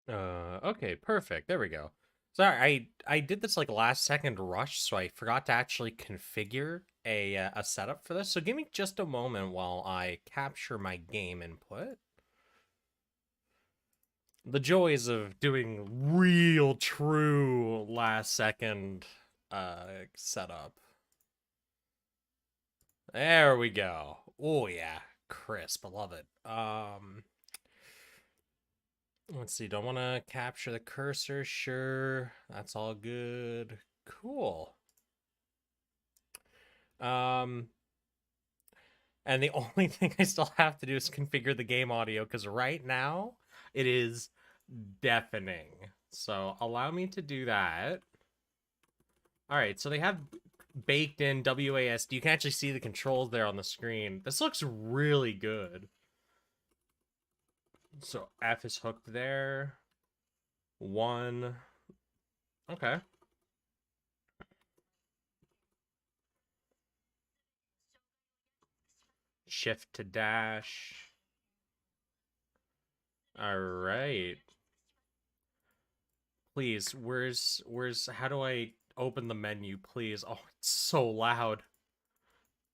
Okay, perfect. There we go. Sorry, I did this like last second rush, so I forgot to actually configure a setup for this. So give me just a moment while I capture my game input. The joys of doing real true last second setup. There we go. Oh yeah, crisp. I love it. Let's see. Don't want to capture the cursor. Sure, that's all good. Cool. Um, and the only thing I still have to do is configure the game audio because right now it is deafening. So allow me to do that. All right, so they have baked in WASD. You can actually see the controls there on the screen. This looks really good. So F is hooked there. 1. Okay. Shift to dash. All right. Please, how do I open the menu, please? Oh, it's so loud.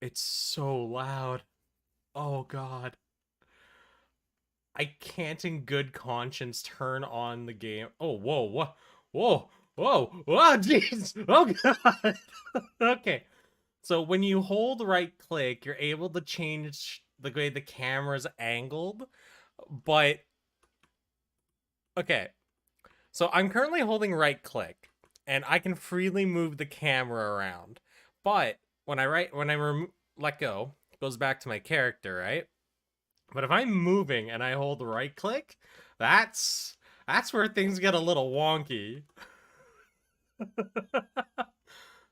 It's so loud. Oh god. I can't in good conscience turn on the game. Oh, whoa, whoa, whoa, whoa, whoa, jeez. Oh god. Okay. So when you hold right click, you're able to change the way the camera's angled, but okay. So I'm currently holding right click, and I can freely move the camera around. But let go, it goes back to my character, right? But if I'm moving and I hold right click, that's where things get a little wonky.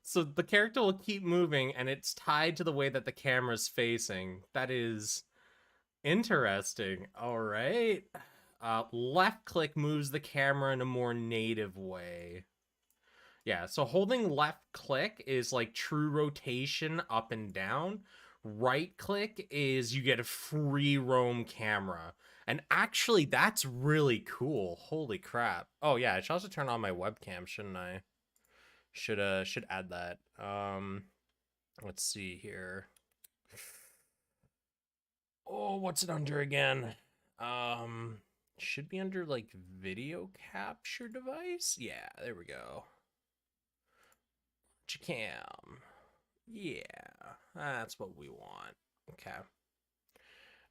So the character will keep moving, and it's tied to the way that the camera's facing. That is interesting. All right. Left click moves the camera in a more native way. Yeah, so holding left click is like true rotation up and down. Right click is you get a free roam camera. And actually, that's really cool. Holy crap. Oh yeah, I should also turn on my webcam, shouldn't I? Should add that. Let's see here. Oh, what's it under again? Should be under like video capture device. Yeah, there we go. Cam. Yeah, that's what we want. Okay.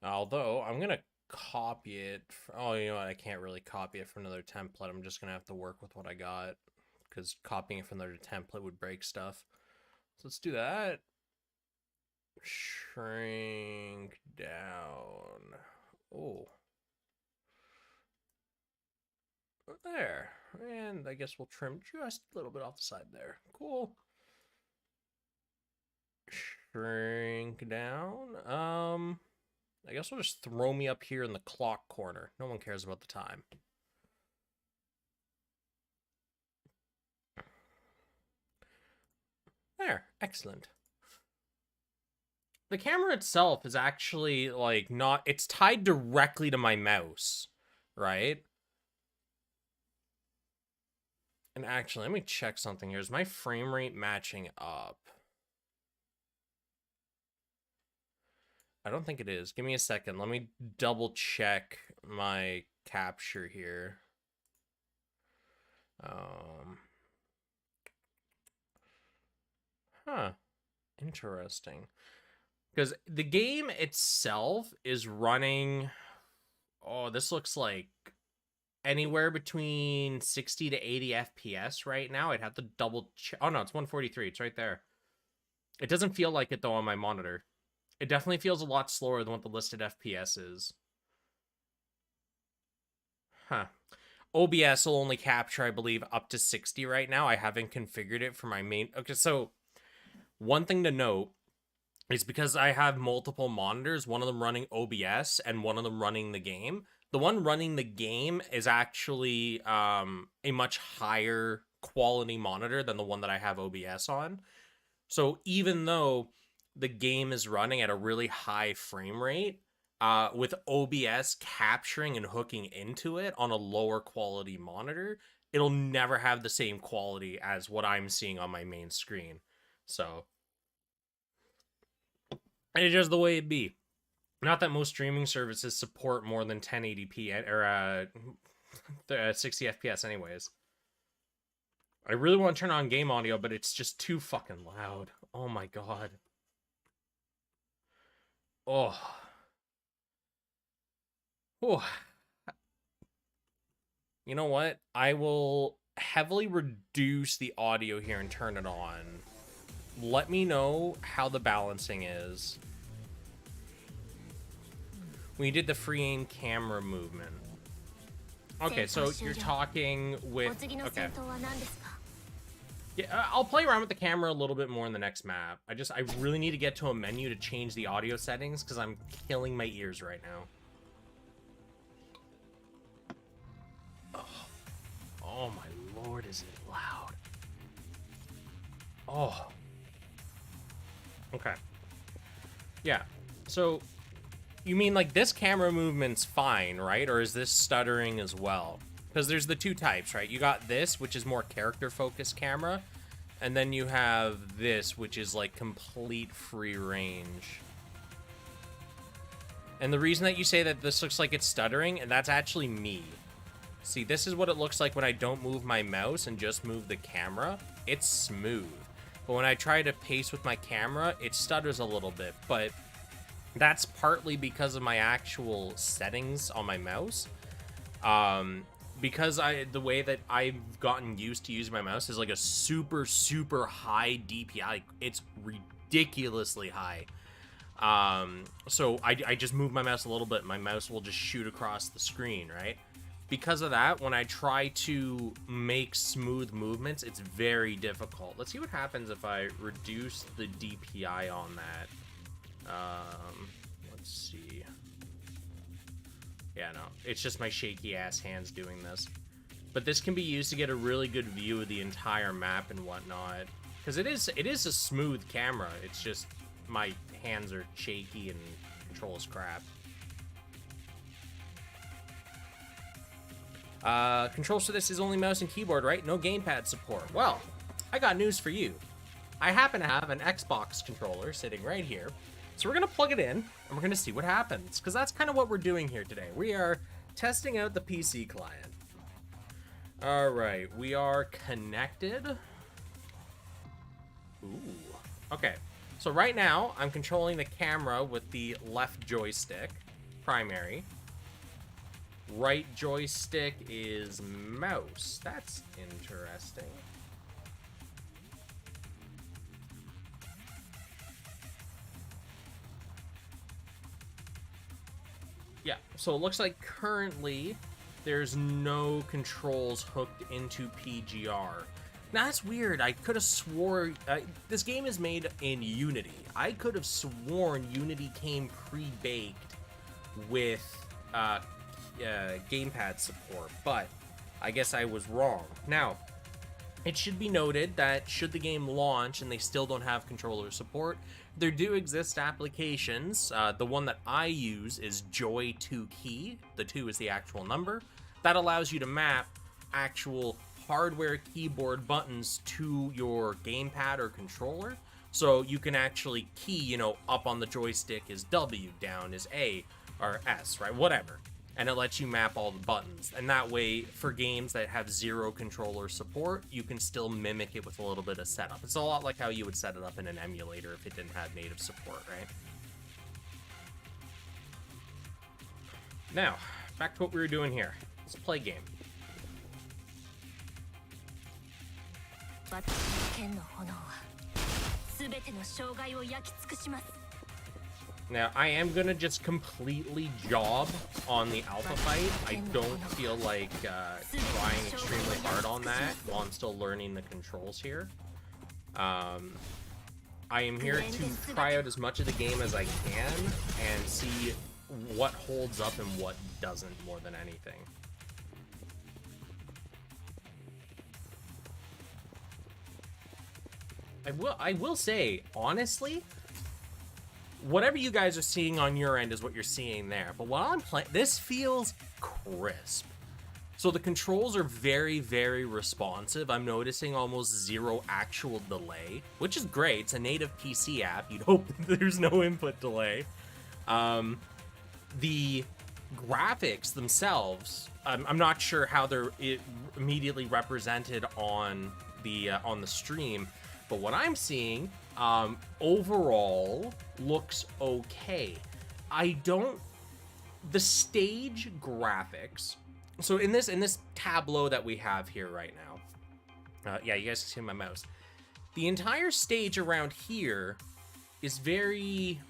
Although I'm gonna copy it. Oh, you know what? I can't really copy it from another template. I'm just gonna have to work with what I got because copying it from another template would break stuff. So let's do that. Shrink down. Oh, there. And I guess we'll trim just a little bit off the side there. Cool. Shrink down. I guess we'll just throw me up here in the clock corner. No one cares about the time. There, excellent. The camera itself is actually like not, it's tied directly to my mouse, right? And actually, let me check something here. Is my frame rate matching up? I don't think it is. Give me a second. Let me double check my capture here. Huh. Interesting. Because the game itself is running. Oh, this looks like anywhere between 60 to 80 FPS right now. I'd have to double check. Oh, no, it's 143. It's right there. It doesn't feel like it, though, on my monitor. It definitely feels a lot slower than what the listed FPS is. Huh. OBS will only capture, I believe, up to 60 right now. I haven't configured it for my main. Okay, so one thing to note is because I have multiple monitors, one of them running OBS and one of them running the game. The one running the game is actually a much higher quality monitor than the one that I have OBS on. So even though the game is running at a really high frame rate, with OBS capturing and hooking into it on a lower quality monitor, it'll never have the same quality as what I'm seeing on my main screen. So, it's just the way it be. Not that most streaming services support more than 1080p or 60 FPS anyways. I really want to turn on game audio, but it's just too fucking loud. Oh my god. Oh. Oh. You know what? I will heavily reduce the audio here and turn it on. Let me know how the balancing is. We did the free aim camera movement. Okay, so you're talking with... Okay. Yeah, I'll play around with the camera a little bit more in the next map. I really need to get to a menu to change the audio settings because I'm killing my ears right now. Oh my lord, is it loud. Oh. Okay. Yeah, so you mean like this camera movement's fine, right? Or is this stuttering as well? Because there's the two types, right? You got this, which is more character-focused camera, and then you have this, which is like complete free range. And the reason that you say that this looks like it's stuttering, and that's actually me. See, this is what it looks like when I don't move my mouse and just move the camera. It's smooth. But when I try to pace with my camera, it stutters a little bit. But that's partly because of my actual settings on my mouse. Because the way that I've gotten used to using my mouse is like a super, super high DPI. It's ridiculously high. So I just move my mouse a little bit. My mouse will just shoot across the screen, right? Because of that, when I try to make smooth movements, it's very difficult. Let's see what happens if I reduce the DPI on that. Let's see. Yeah, no, it's just my shaky ass hands doing this. But this can be used to get a really good view of the entire map and whatnot. Because it is a smooth camera. It's just my hands are shaky and control is crap. Controls for this is only mouse and keyboard, right? No gamepad support. Well, I got news for you. I happen to have an Xbox controller sitting right here. So we're going to plug it in, and we're going to see what happens. Because that's kind of what we're doing here today. We are testing out the PC client. Alright, we are connected. Ooh. Okay, so right now, I'm controlling the camera with the left joystick, primary. Right joystick is mouse. That's interesting. Yeah, so it looks like currently there's no controls hooked into PGR. Now that's weird. I could have swore this game is made in Unity. I could have sworn Unity came pre-baked with gamepad support, but I guess I was wrong. Now, it should be noted that should the game launch and they still don't have controller support, there do exist applications. The one that I use is Joy2Key. The 2 is the actual number. That allows you to map actual hardware keyboard buttons to your gamepad or controller. So you can actually key, you know, up on the joystick is W, down is A, or S, right? Whatever. And it lets you map all the buttons. And that way, for games that have zero controller support, you can still mimic it with a little bit of setup. It's a lot like how you would set it up in an emulator if it didn't have native support, right? Now, back to what we were doing here. Let's play game. Now, I am gonna just completely job on the alpha fight. I don't feel like trying extremely hard on that while I'm still learning the controls here. I am here to try out as much of the game as I can and see what holds up and what doesn't more than anything. I will say, honestly, whatever you guys are seeing on your end is what you're seeing there. But while I'm playing, this feels crisp. So the controls are very, very responsive. I'm noticing almost zero actual delay, which is great. It's a native PC app. You'd hope there's no input delay. The graphics themselves, I'm not sure how they're immediately represented on the stream, but what I'm seeing overall looks okay. The stage graphics. So in this tableau that we have here right now, yeah, you guys can see my mouse. The entire stage around here is very,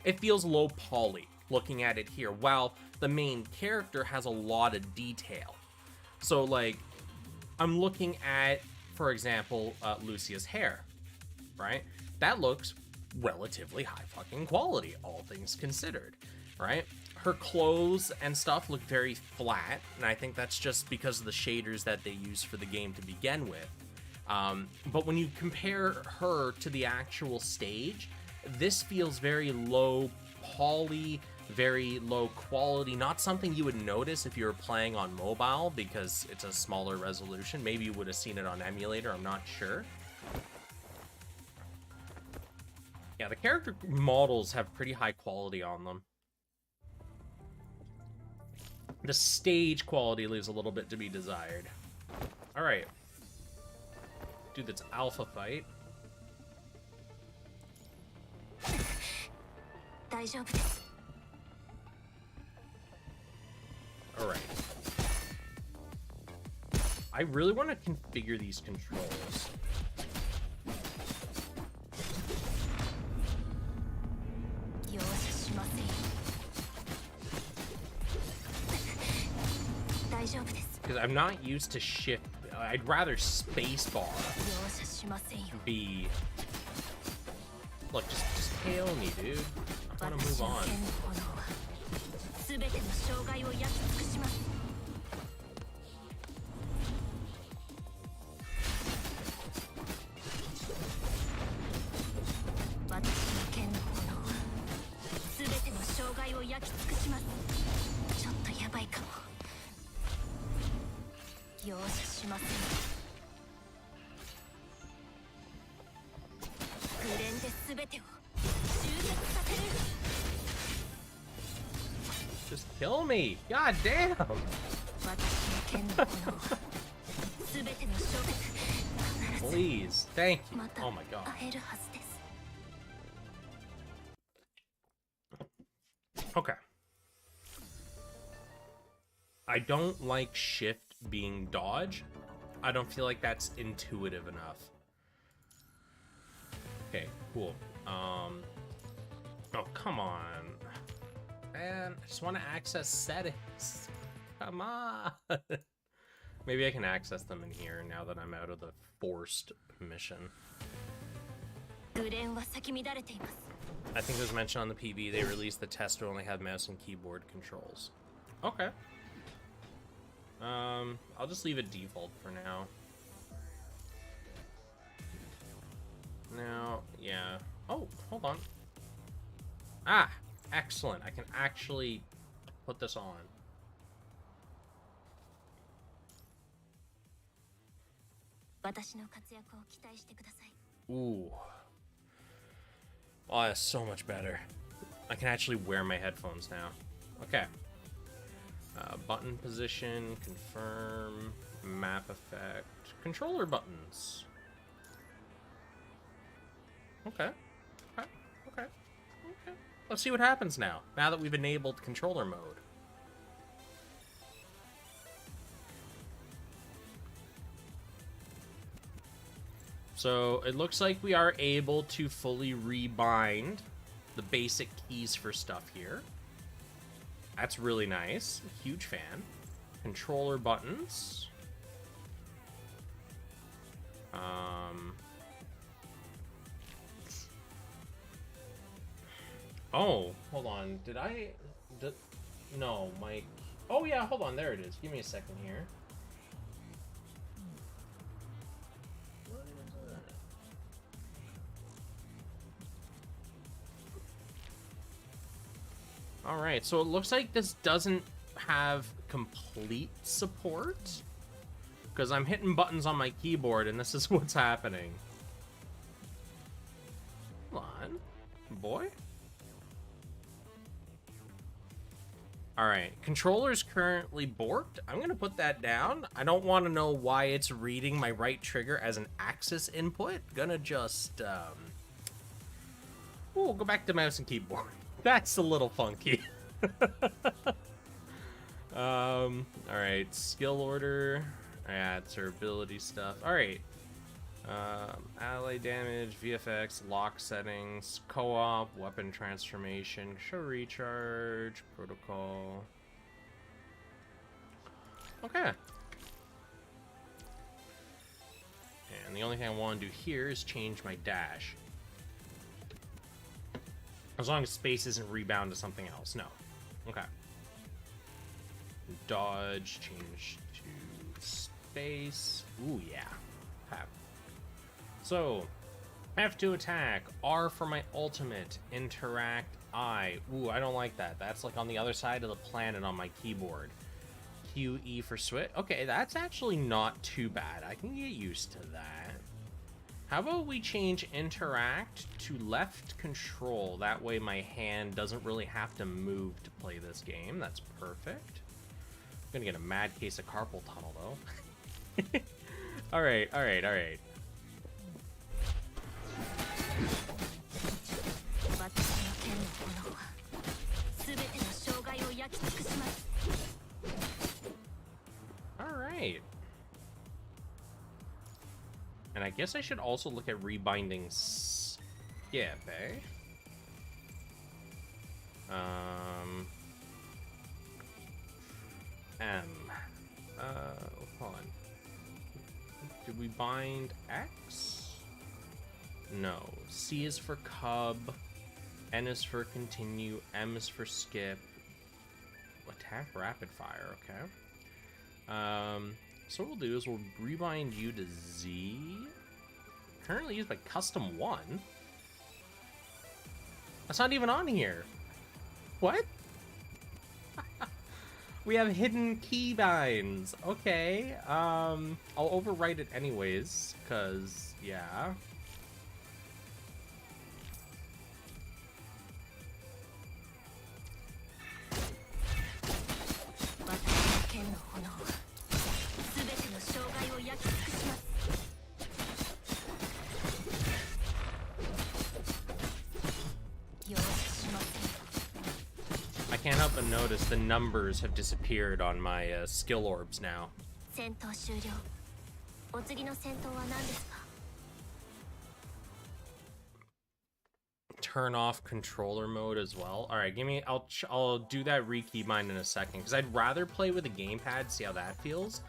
it feels low poly looking at it here, while the main character has a lot of detail. So like, I'm looking at, for example, Lucia's hair, right? That looks relatively high fucking quality, all things considered, right? Her clothes and stuff look very flat, and I think that's just because of the shaders that they use for the game to begin with. But when you compare her to the actual stage, this feels very low poly, very low quality, not something you would notice if you were playing on mobile because it's a smaller resolution. Maybe you would have seen it on emulator, I'm not sure. Yeah, the character models have pretty high quality on them. The stage quality leaves a little bit to be desired. All right. Do this alpha fight. All right. I really want to configure these controls. Because I'm not used to shift. I'd rather spacebar be. Look, just KO me, dude. I want to move on. Just kill me! God damn! Please, thank you. Oh my god. Okay. I don't like shift being dodge. I don't feel like that's intuitive enough. Okay, cool. Oh, come on. Man, I just want to access settings. Come on. Maybe I can access them in here now that I'm out of the forced mission. I think it was mentioned on the PV, they released the test to only have mouse and keyboard controls. Okay. I'll just leave it default for now. Now, yeah. Oh, hold on. Ah, excellent. I can actually put this on. Ooh. Oh, that's so much better. I can actually wear my headphones now. Okay. Button position, confirm, map effect, controller buttons. Okay. Okay. Okay. Okay. Let's see what happens now that we've enabled controller mode. So it looks like we are able to fully rebind the basic keys for stuff here. That's really nice. Huge fan. Controller buttons. Oh, hold on. No, Mike. Oh yeah, hold on. There it is. Give me a second here. Alright, so it looks like this doesn't have complete support. Because I'm hitting buttons on my keyboard and this is what's happening. Come on, boy. Alright, controller's currently borked. I'm gonna put that down. I don't want to know why it's reading my right trigger as an axis input. Gonna just, Ooh, go back to mouse and keyboard. That's a little funky. Alright, skill order. Yeah, it's her ability stuff. Alright. Ally damage, VFX, lock settings, co-op, weapon transformation, show recharge, protocol. Okay. And the only thing I want to do here is change my dash. As long as space isn't rebound to something else. No. Okay. Dodge, change to space. Ooh, yeah. Okay. So, F to attack, R for my ultimate, interact, I. Ooh, I don't like that. That's like on the other side of the planet on my keyboard. Q, E for switch. Okay, that's actually not too bad. I can get used to that. How about we change interact to left control? That way my hand doesn't really have to move to play this game. That's perfect. I'm gonna get a mad case of carpal tunnel though. Alright, alright, alright. Alright. And I guess I should also look at rebinding skip, eh? Hold on. Did we bind X? No. C is for cub. N is for continue. M is for skip. Attack rapid fire, okay. So what we'll do is we'll rebind you to Z. Currently used by custom 1. That's not even on here. What? We have hidden keybinds. Okay. I'll overwrite it anyways, cause yeah. I can't help but notice the numbers have disappeared on my skill orbs now. Turn off controller mode as well. All right, give me. I'll do that rekeybind in a second because I'd rather play with a gamepad, see how that feels.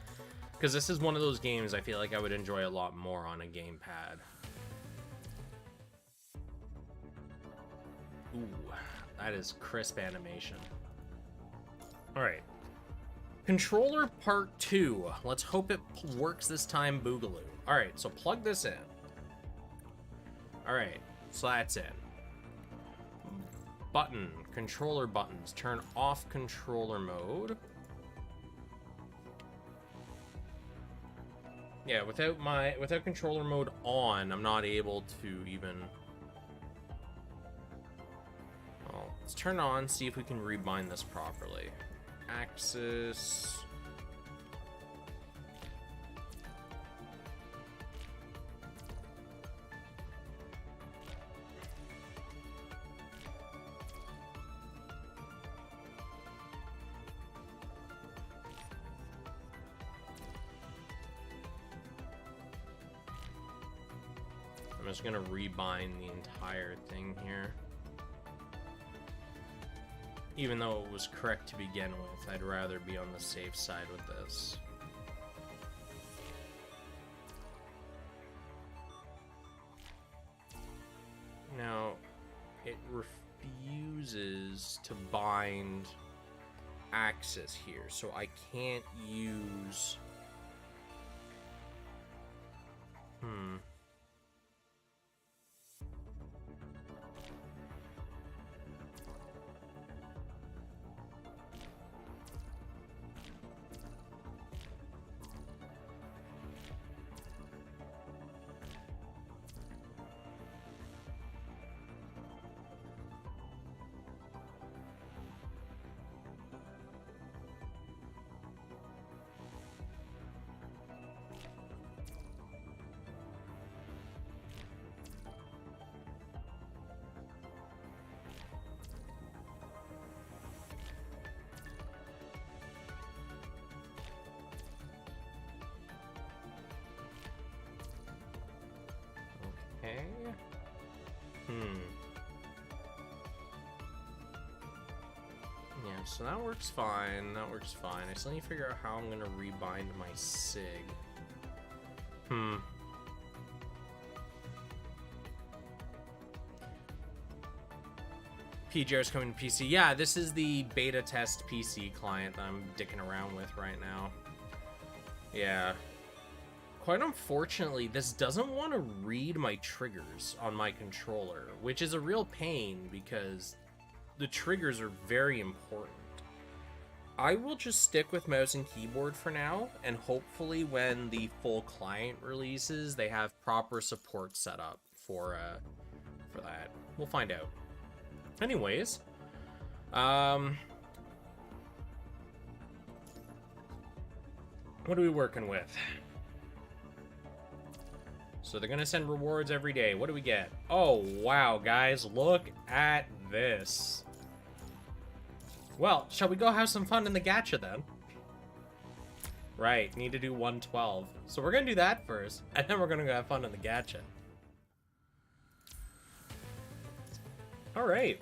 Because this is one of those games I feel like I would enjoy a lot more on a gamepad. Ooh, that is crisp animation. All right. Controller part 2. Let's hope it works this time, Boogaloo. All right, so plug this in. All right, so that's in. Button, controller buttons. Turn off controller mode. Yeah, without controller mode on, I'm not able to even. Well, let's turn on, see if we can rebind this properly. Axis. I'm just gonna rebind the entire thing here. Even though it was correct to begin with, I'd rather be on the safe side with this. Now, it refuses to bind axis here, so I can't use... So that works fine. That works fine. I still need to figure out how I'm gonna rebind my SIG. PGR is coming to PC. Yeah, this is the beta test PC client that I'm dicking around with right now. Yeah. Quite unfortunately, this doesn't want to read my triggers on my controller, which is a real pain because the triggers are very important. I will just stick with mouse and keyboard for now, and hopefully when the full client releases, they have proper support set up for that. We'll find out. Anyways, what are we working with? So they're gonna send rewards every day. What do we get? Oh, wow, guys, look at this. Well, shall we go have some fun in the gacha then? Right, need to do 112. So we're gonna do that first, and then we're gonna go have fun in the gacha. All right.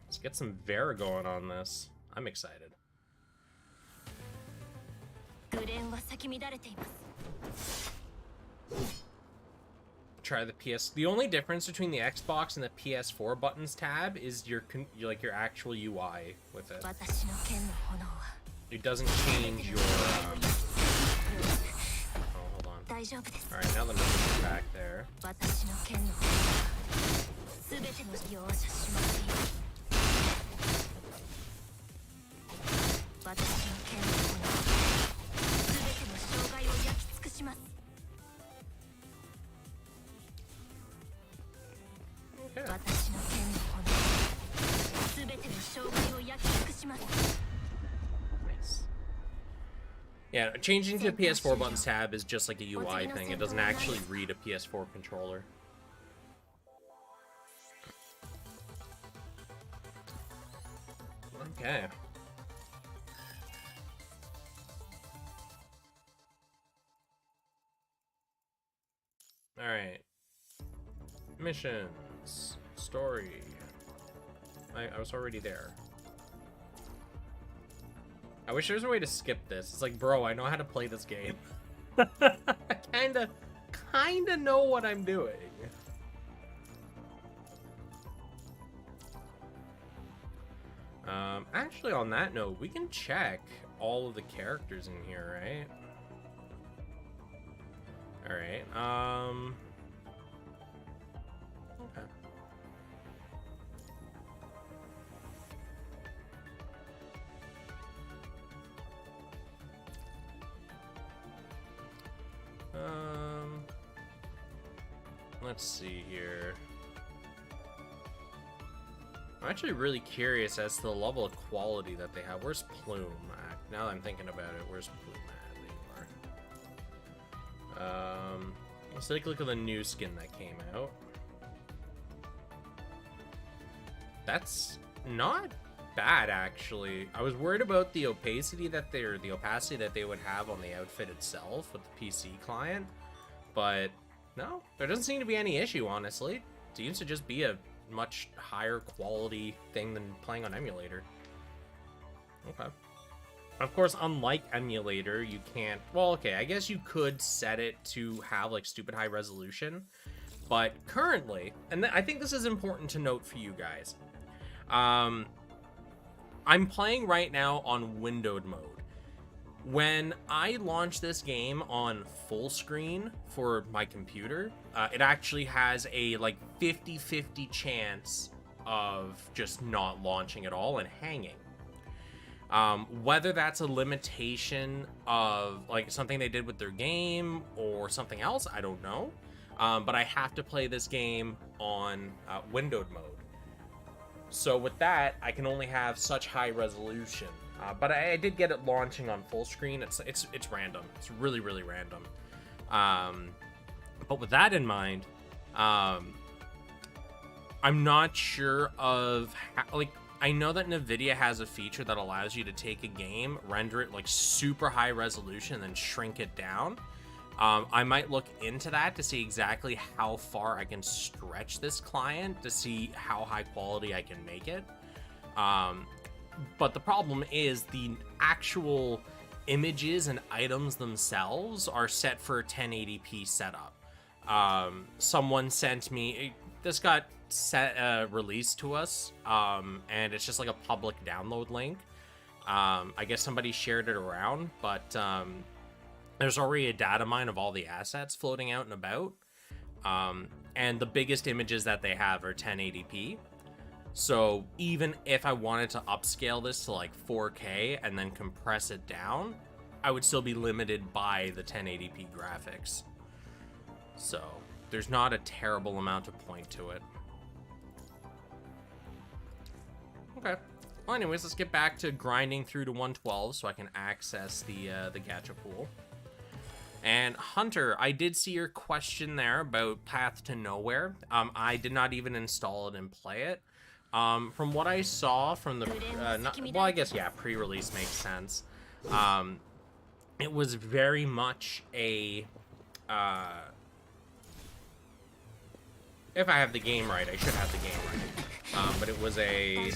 Let's get some Vera going on this. I'm excited. Try the PS. The only difference between the Xbox and the PS4 buttons tab is your actual UI with it. It doesn't change your. Oh, hold on. All right, now the numbers are back there. Okay. Nice. Yeah, changing to the PS4 buttons tab is just like a UI thing. It doesn't actually read a PS4 controller. Okay. All right. Missions. Story. I was already there. I wish there was a way to skip this. It's like, bro, I know how to play this game. I kinda know what I'm doing. Actually, on that note, we can check all of the characters in here, right? All right. Okay. Let's see here. I'm actually really curious as to the level of quality that they have. Where's Plume at? Now that I'm thinking about it, where's Plume at anymore? Let's take a look at the new skin that came out. That's not bad, actually. I was worried about the opacity that they would have on the outfit itself with the PC client, but no, there doesn't seem to be any issue, honestly. It seems to just be a much higher quality thing than playing on emulator. Okay. Of course, unlike emulator, you can't... Well, okay, I guess you could set it to have, like, stupid high resolution. But currently, and I think this is important to note for you guys, I'm playing right now on windowed mode. When I launch this game on full screen for my computer, it actually has a, like, 50-50 chance of just not launching at all and hanging. Whether that's a limitation of, like, something they did with their game or something else, I don't know. But I have to play this game on windowed mode. So with that, I can only have such high resolution. But I did get it launching on full screen. It's random. It's really, really random. But with that in mind, I'm not sure of how, like, I know that NVIDIA has a feature that allows you to take a game, render it like super high resolution, and then shrink it down. I might look into that to see exactly how far I can stretch this client to see how high quality I can make it. But the problem is the actual images and items themselves are set for a 1080p setup. Someone sent me, this got released to us, and it's just like a public download link. I guess somebody shared it around, but there's already a data mine of all the assets floating out and about. And the biggest images that they have are 1080p. So even if I wanted to upscale this to like 4K and then compress it down, I would still be limited by the 1080p graphics. So there's not a terrible amount of point to it. Okay. Well, anyways, let's get back to grinding through to 112 so I can access the gacha pool. And Hunter, I did see your question there about Path to Nowhere. I did not even install it and play it. From what I saw from the, well, I guess, yeah, pre-release makes sense. It was very much a, if I have the game right, I should have the game right. But it was a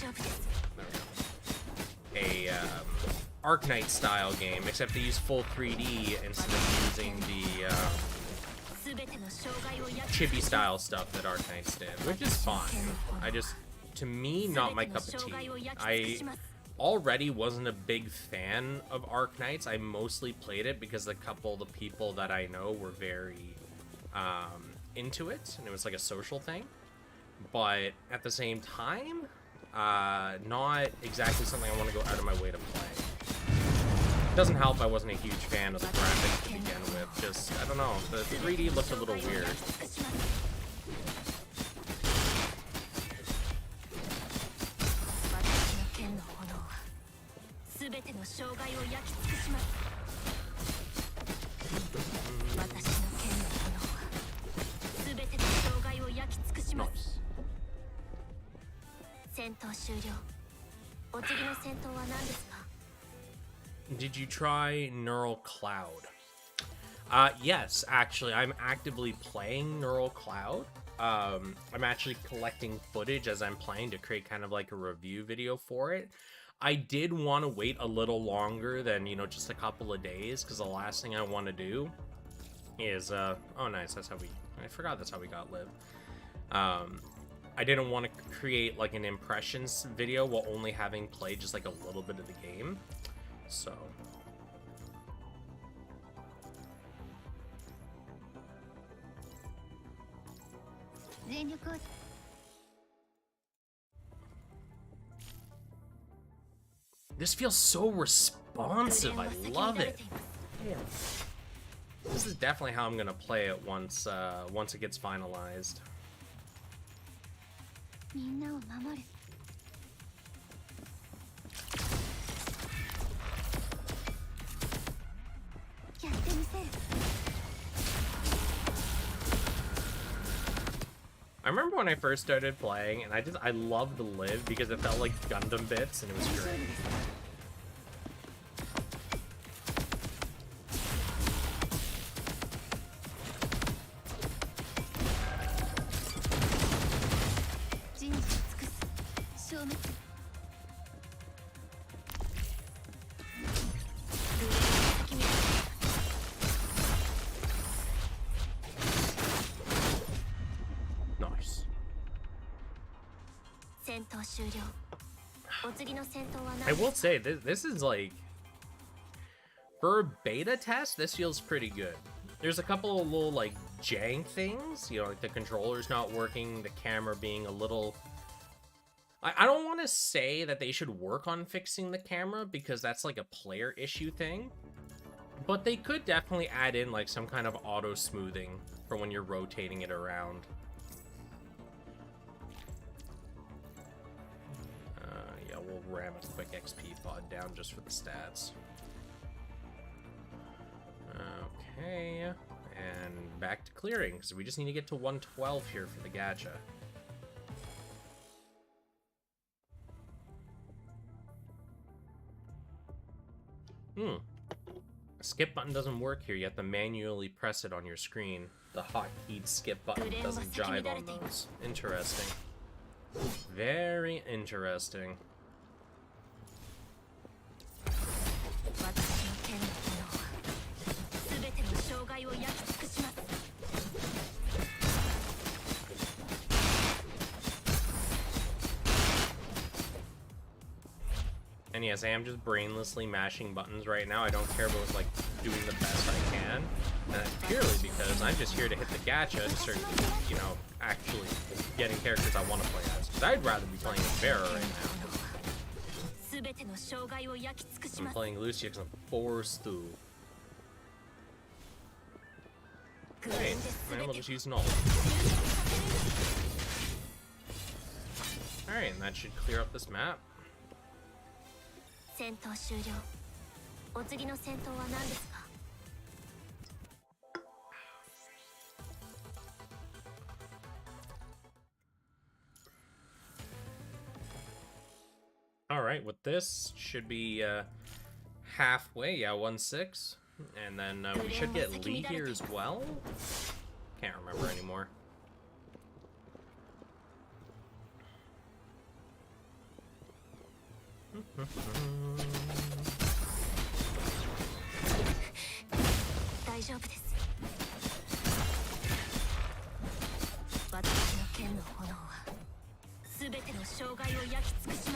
Arknight style game, except they use full 3D instead of using the chibi style stuff that Arknights did, which is fine. To me, not my cup of tea. I already wasn't a big fan of Arknights. I mostly played it because a couple of the people that I know were very into it, and it was like a social thing. But at the same time, not exactly something I want to go out of my way to play. Doesn't help I wasn't a huge fan of the graphics to begin with. Just, I don't know, the 3D looked a little weird. Did you try Neural Cloud? Yes, actually, I'm actively playing Neural Cloud. I'm actually collecting footage as I'm playing to create kind of like a review video for it. I did want to wait a little longer than, you know, just a couple of days, because the last thing I want to do is, oh nice, that's how we, I forgot that's how we got live. I didn't want to create like an impressions video while only having played just like a little bit of the game. So this feels so responsive. I love it. Yeah. This is definitely how I'm gonna play it once it gets finalized. I remember when I first started playing, and I loved the live because it felt like Gundam bits, and it was great. I will say, this is like, for a beta test, this feels pretty good. There's a couple of little, like, jank things, you know, like the controller's not working, the camera being a little... I don't want to say that they should work on fixing the camera, because that's like a player issue thing, but they could definitely add in, like, some kind of auto-smoothing for when you're rotating it around. We'll ram a quick XP pod down just for the stats. Okay, and back to clearing, because we just need to get to 112 here for the gacha. skip button doesn't work here. You have to manually press it on your screen. The hotkeyed skip button doesn't jive on those. Interesting. Very interesting. And yes, I am just brainlessly mashing buttons right now. I don't care about, like, doing the best I can. And that's purely because I'm just here to hit the gacha to start, you know, actually getting characters I want to play as. Because I'd rather be playing as Vera right now. I'm playing Lucia because I'm forced to. Hey, man, we'll just use an ult. Alright, and that should clear up this map. Alright, with this, should be halfway, yeah, 1-6. And then we should get Lee here as well? Can't remember anymore.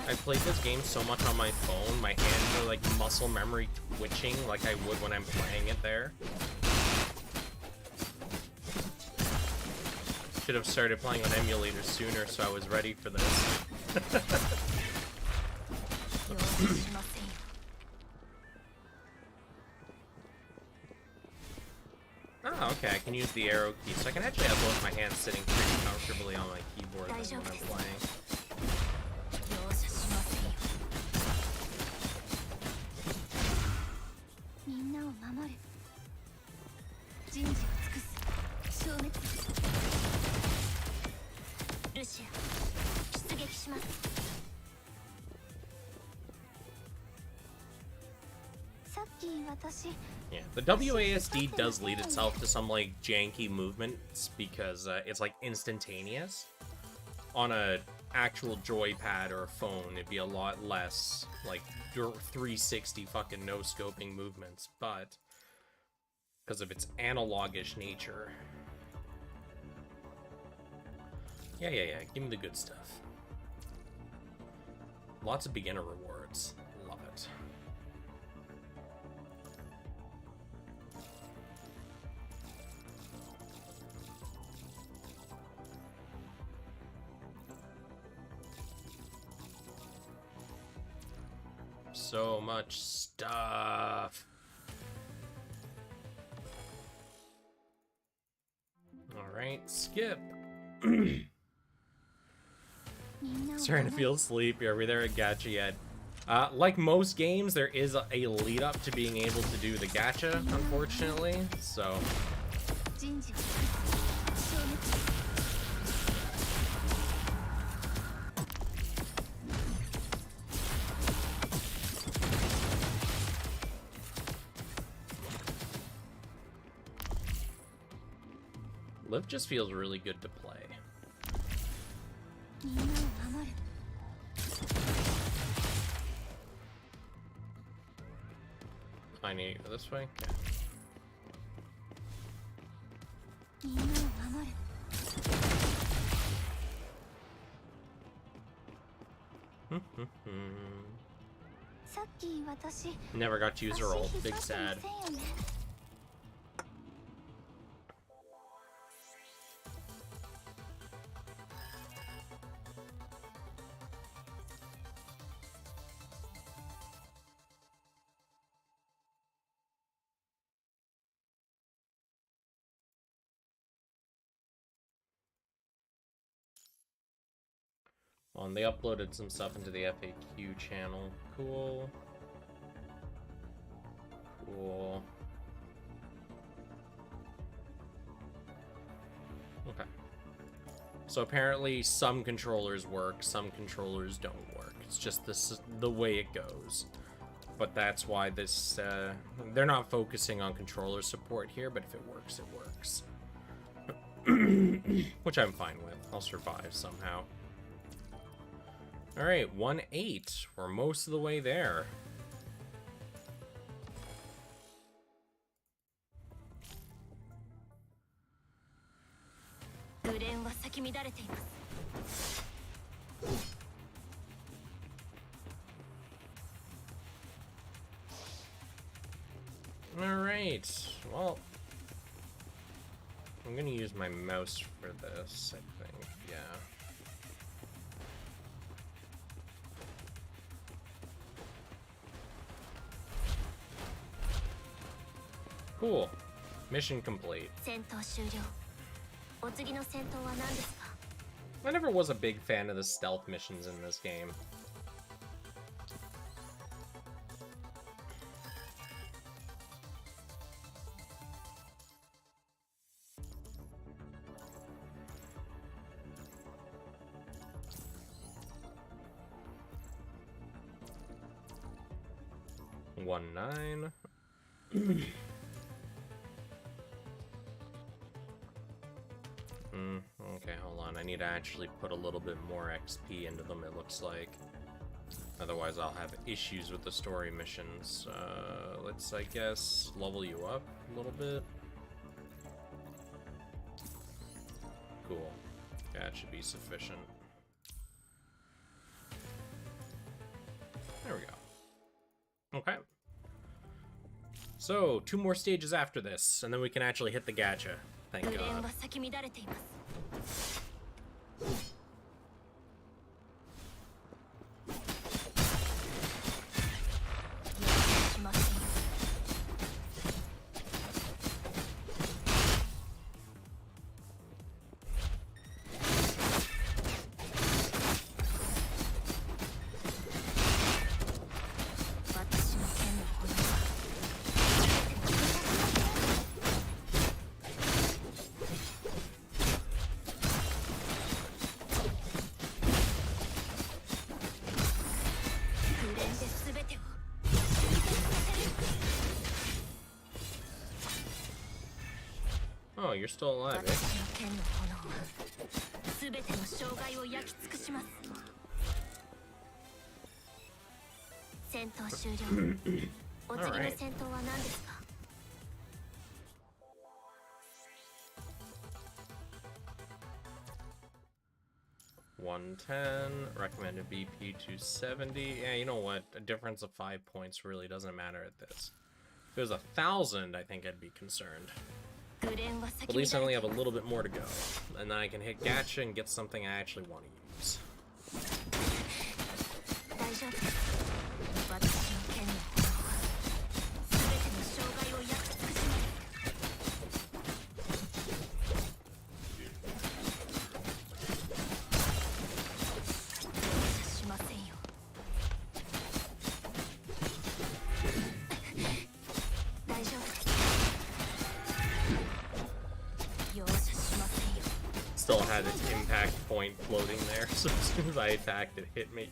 I played this game so much on my phone, my hands are like muscle memory twitching like I would when I'm playing it there. Should have started playing on emulators sooner so I was ready for this. Oh, okay, I can use the arrow key, so I can actually have both my hands sitting pretty comfortably on my keyboard when I'm playing. Yeah, the WASD does lead itself to some like janky movements because it's like instantaneous. On a actual joypad or a phone, it'd be a lot less like 360 fucking no scoping movements, but because of its analogish nature. Yeah, give me the good stuff. Lots of beginner rewards. Love it. So much stuff. Alright, skip. Starting to feel sleepy. Are we there at Gacha yet? Like most games, there is a lead up to being able to do the Gacha, unfortunately, so... Liv just feels really good to play. I need to go this way? Okay. Never got to use her ult. Big sad. And they uploaded some stuff into the FAQ channel. Cool. Cool. Okay. So apparently some controllers work, some controllers don't work. It's just this the way it goes. but that's why this, they're not focusing on controller support here, but if it works, it works. Which I'm fine with. I'll survive somehow. Alright, 1-8. We're most of the way there. Alright, well, I'm gonna use my mouse for this, I think, yeah. Cool. Mission complete. I never was a big fan of the stealth missions in this game. One 9. Okay, hold on. I need to actually put a little bit more XP into them, it looks like. Otherwise, I'll have issues with the story missions. Let's, I guess, level you up a little bit. Cool. That should be sufficient. There we go. Okay. So, 2 more stages after this, and then we can actually hit the gacha. Thank God. Oh, you're still alive, eh? Alright. $110, recommended BP 270. Yeah, you know what? A difference of 5 points really doesn't matter at this. If it was 1,000, I think I'd be concerned. At least I only have a little bit more to go. And then I can hit Gacha and get something I actually want to use. Still had its impact point floating there, so as soon as I attacked, it hit me.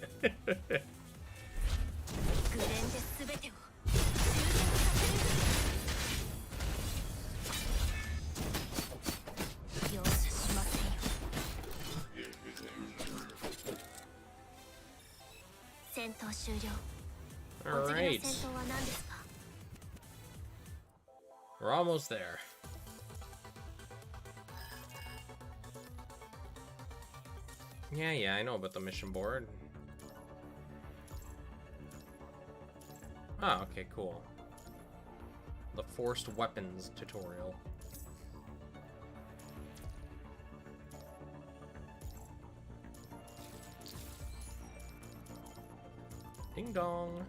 Alright. We're almost there. Yeah, I know about the mission board. Oh, okay, cool. The forced weapons tutorial. Ding dong.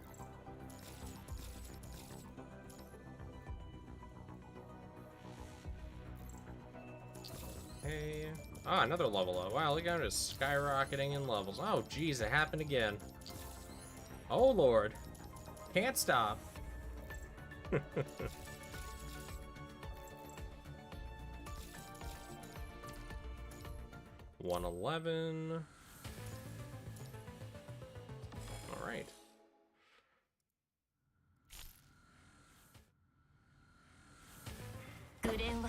Hey. Ah, another level up. Wow, look at it, skyrocketing in levels. Oh, geez, it happened again. Oh, Lord. Can't stop. 111. All right.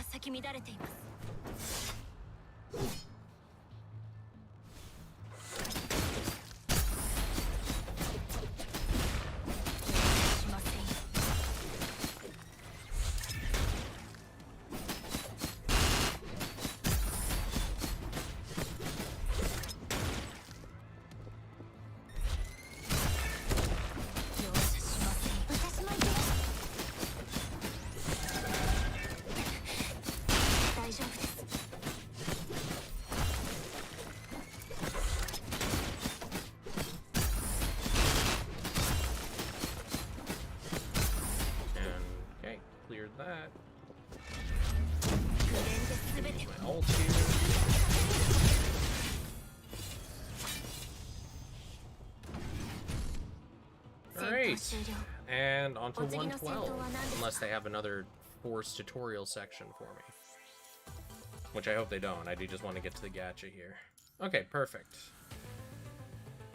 咲き乱れています。That. My ult here. Alright, and on to 112, unless they have another forced tutorial section for me. Which I hope they don't, I do just want to get to the gacha here. Okay, perfect.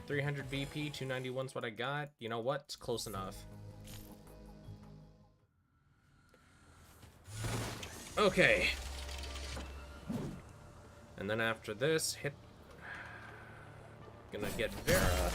300 BP, 291's what I got. You know what? It's close enough. Okay. And then after this, gonna get Vera.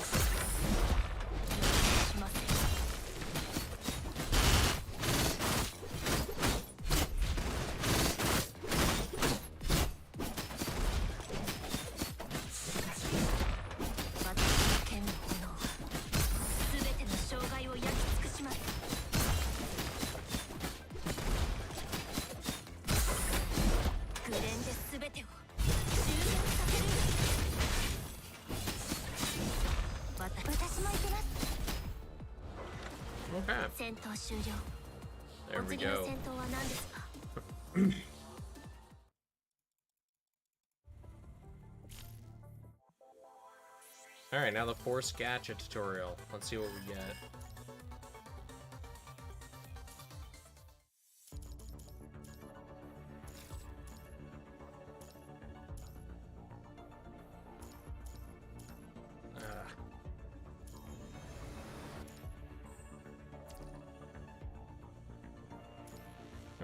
Okay. There we go. Alright, now the forced gacha tutorial. Let's see what we get.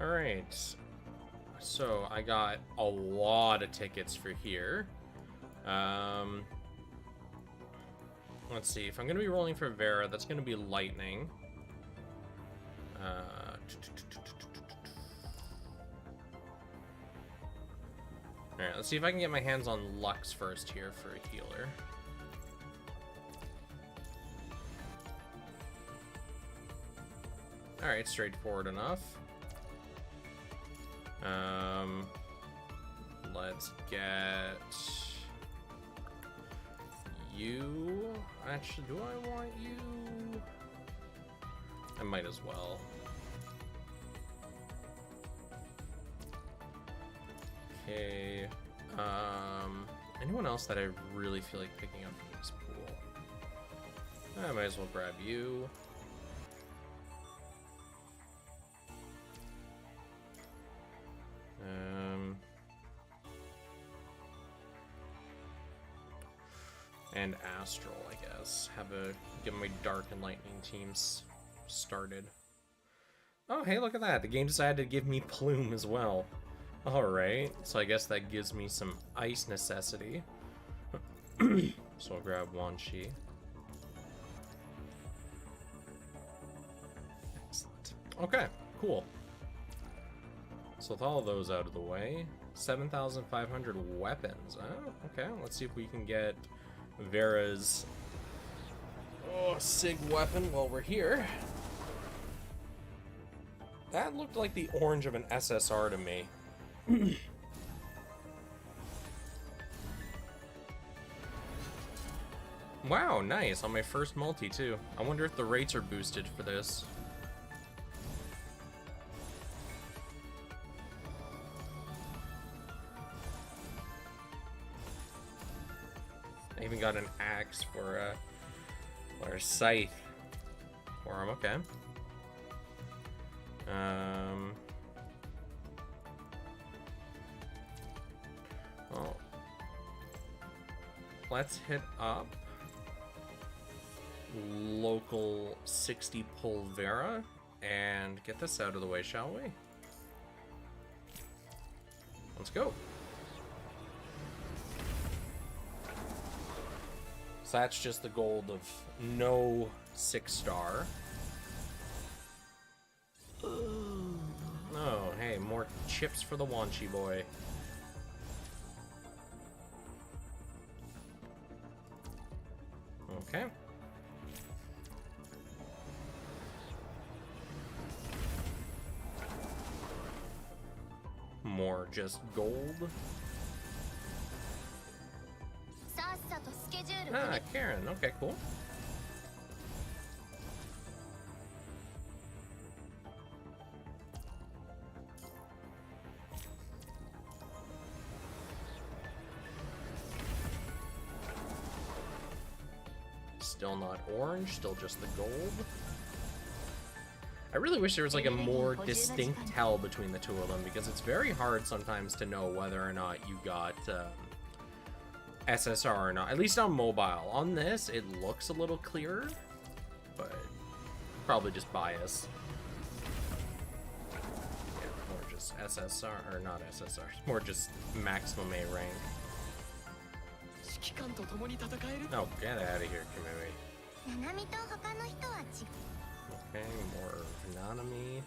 Alright, so I got a lot of tickets for here. Let's see, if I'm going to be rolling for Vera, that's going to be Lightning. Alright, let's see if I can get my hands on Lux first here for a healer. Alright, straightforward enough. Let's get you. Actually, do I want you? I might as well. Okay. Anyone else that I really feel like picking up from this pool? I might as well grab you. And Astral, I guess. Get my Dark and Lightning teams started. Oh, hey, look at that. The game decided to give me Plume as well. Alright, so I guess that gives me some ice necessity. So I'll grab Wanshi. Excellent. Okay, cool. So with all of those out of the way, 7,500 weapons. Oh, okay, let's see if we can get Vera's SIG weapon while we're here. That looked like the orange of an SSR to me. Wow, nice. On my first multi, too. I wonder if the rates are boosted for this. I even got an axe for or a scythe for him. Okay. Well, let's hit up local 60 pull Vera and get this out of the way, shall we? Let's go. So that's just the gold of no 6-star. Oh, hey, more chips for the Wanchi boy. Okay. More just gold. Ah, Karen. Okay, cool. Still not orange, still just the gold. I really wish there was like a more distinct tell between the two of them, because it's very hard sometimes to know whether or not you got SSR or not. At least on mobile. On this, it looks a little clearer, but probably just bias. Yeah, more just SSR, or not SSR, more just maximum A rank. Oh, get out of here, Kamui. Okay, more Nanami.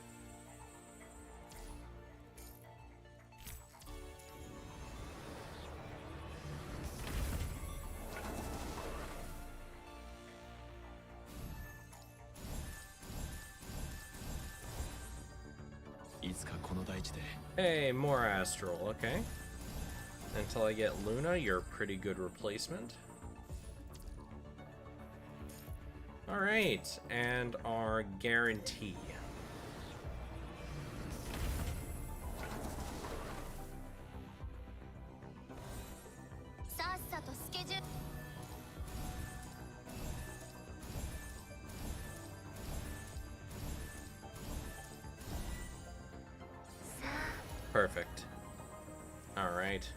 Hey, more Astral, okay. Until I get Luna, you're a pretty good replacement. Alright, and our guarantee. Perfect. Alright.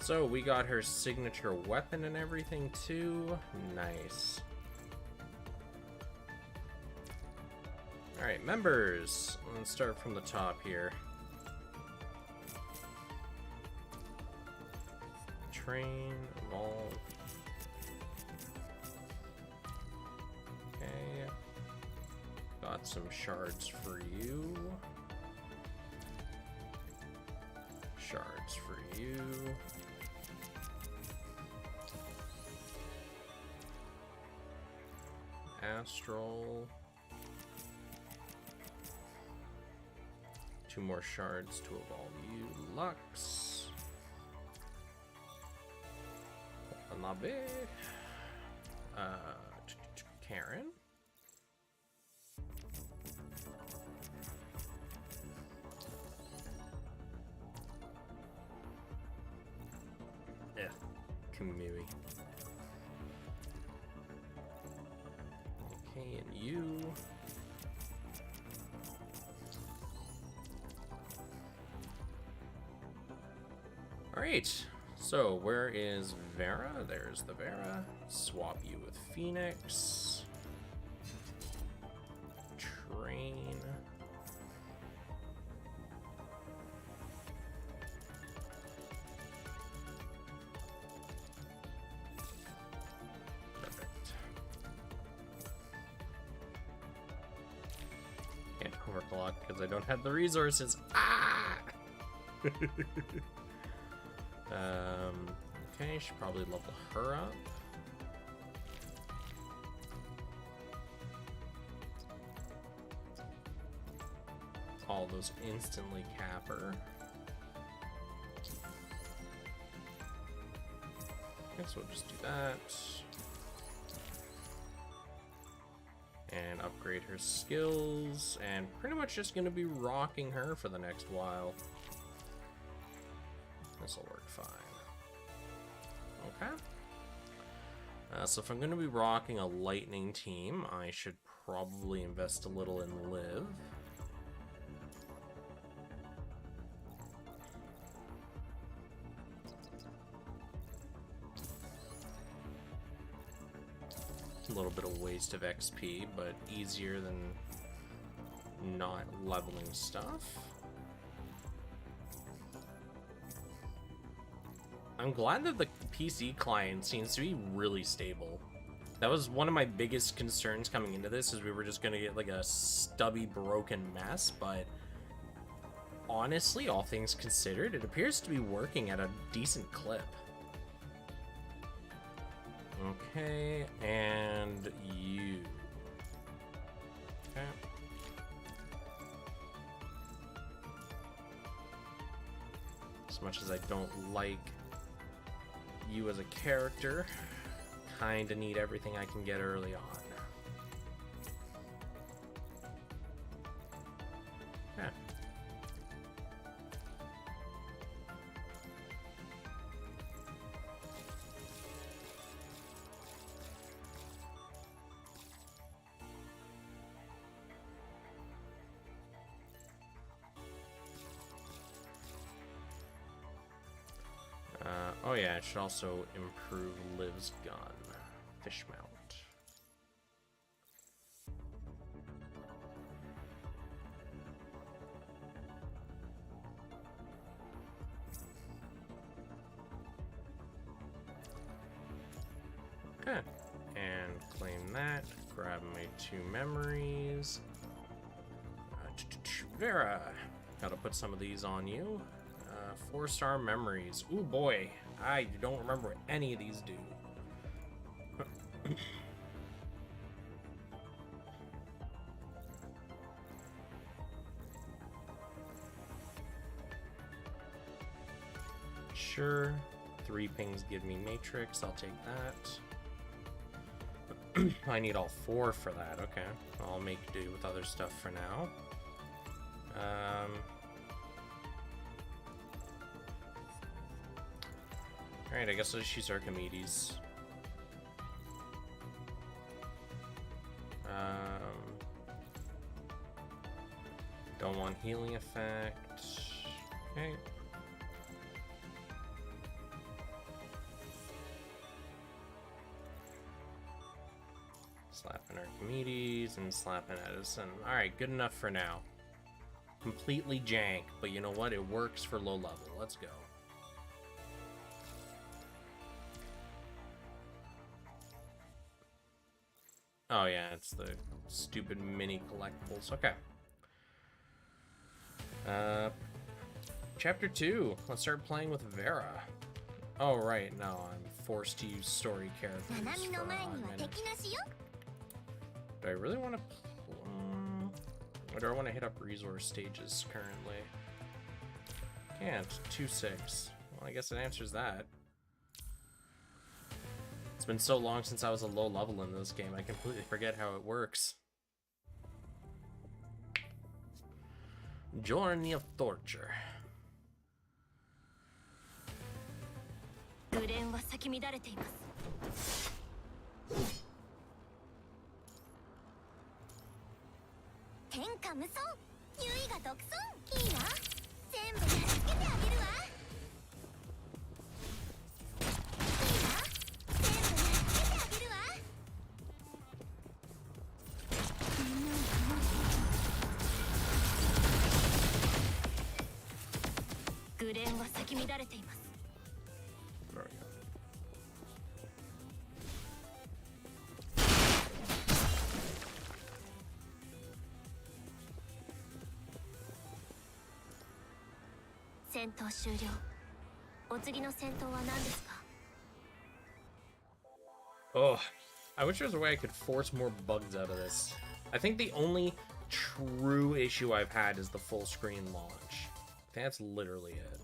So we got her signature weapon and everything too. Nice. Alright, members. Let's start from the top here. Train, evolve. Okay. Got some shards for you. Shards for you. Astral. 2 more shards to evolve you. Lux. Watanabe. Karen. Yeah, Kamui. Okay, and you. Alright, so where is Vera? There's the Vera. Swap you with Phoenix. Train. Perfect. Can't overclock because I don't have the resources. Ah! Okay, should probably level her up. All those instantly cap her. Guess we'll just do that. And upgrade her skills, and pretty much just gonna be rocking her for the next while. This'll work fine. Okay. So if I'm going to be rocking a lightning team, I should probably invest a little in Liv. A little bit of waste of XP, but easier than not leveling stuff. I'm glad that the PC client seems to be really stable. That was one of my biggest concerns coming into this, is we were just gonna get like a stubby, broken mess, but honestly, all things considered, it appears to be working at a decent clip. Okay, and you. Okay. As much as I don't like you as a character, kinda need everything I can get early on. Yeah. Oh yeah, it should also improve Liv's gun. Fish mount. Okay, and claim that. Grab my 2 memories. Vera, gotta put some of these on you. 4-star memories. Ooh boy, I don't remember what any of these do. Sure. 3 pings give me matrix. I'll take that. I need all 4 for that. Okay. I'll make do with other stuff for now. Alright, I guess I'll just use Archimedes. Don't want healing effect. Okay. Slapping Archimedes and slapping Edison. Alright, good enough for now. Completely jank, but you know what? It works for low level. Let's go. Oh yeah, it's the stupid mini collectibles. Okay. Chapter 2. Let's start playing with Vera. Oh right, no, I'm forced to use story characters for a minute. Do I really want to... or do I want to hit up resource stages currently? Can't. 2-6. Well, I guess it answers that. It's been so long since I was a low level in this game, I completely forget how it works. Journey of Torture. Oh, I wish there was a way I could force more bugs out of this. I think the only true issue I've had is the full screen launch. I think that's literally it.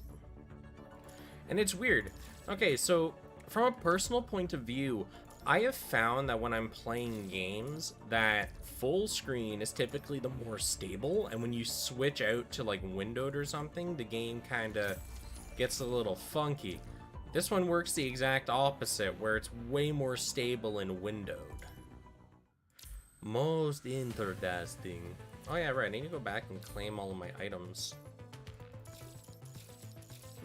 And it's weird. Okay, so from a personal point of view, I have found that when I'm playing games that full screen is typically the more stable, and when you switch out to like windowed or something, the game kind of gets a little funky. This one works the exact opposite, where it's way more stable and windowed. Most interesting. Oh yeah, right, I need to go back and claim all of my items.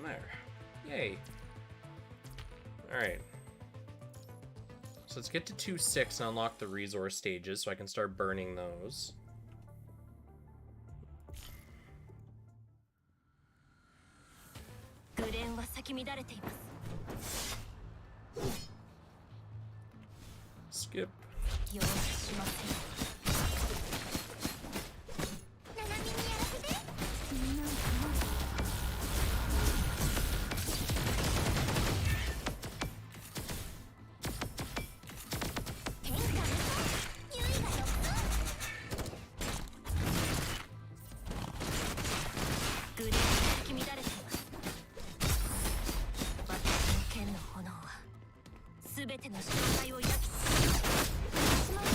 There. Yay. Alright. So let's get to 2-6 and unlock the resource stages so I can start burning those. Skip. 容赦しません。ナナミにやらせて。なんか変化無双。優位が独走。グレーが咲き乱れています。私の剣の炎は全ての障害を焼き尽くす。しまうね。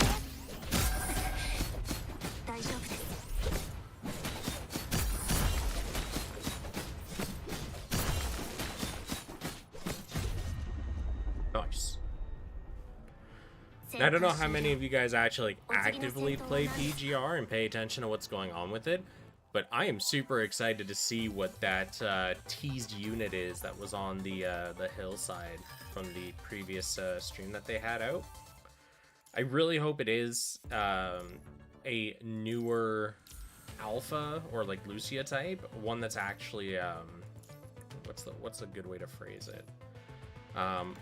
大丈夫です。Nice. Now, I don't know how many of you guys actually actively play PGR and pay attention to what's going on with it, but I am super excited to see what that teased unit is that was on the hillside from the previous stream that they had out. I really hope it is a newer alpha or like Lucia type, one that's actually what's a good way to phrase it?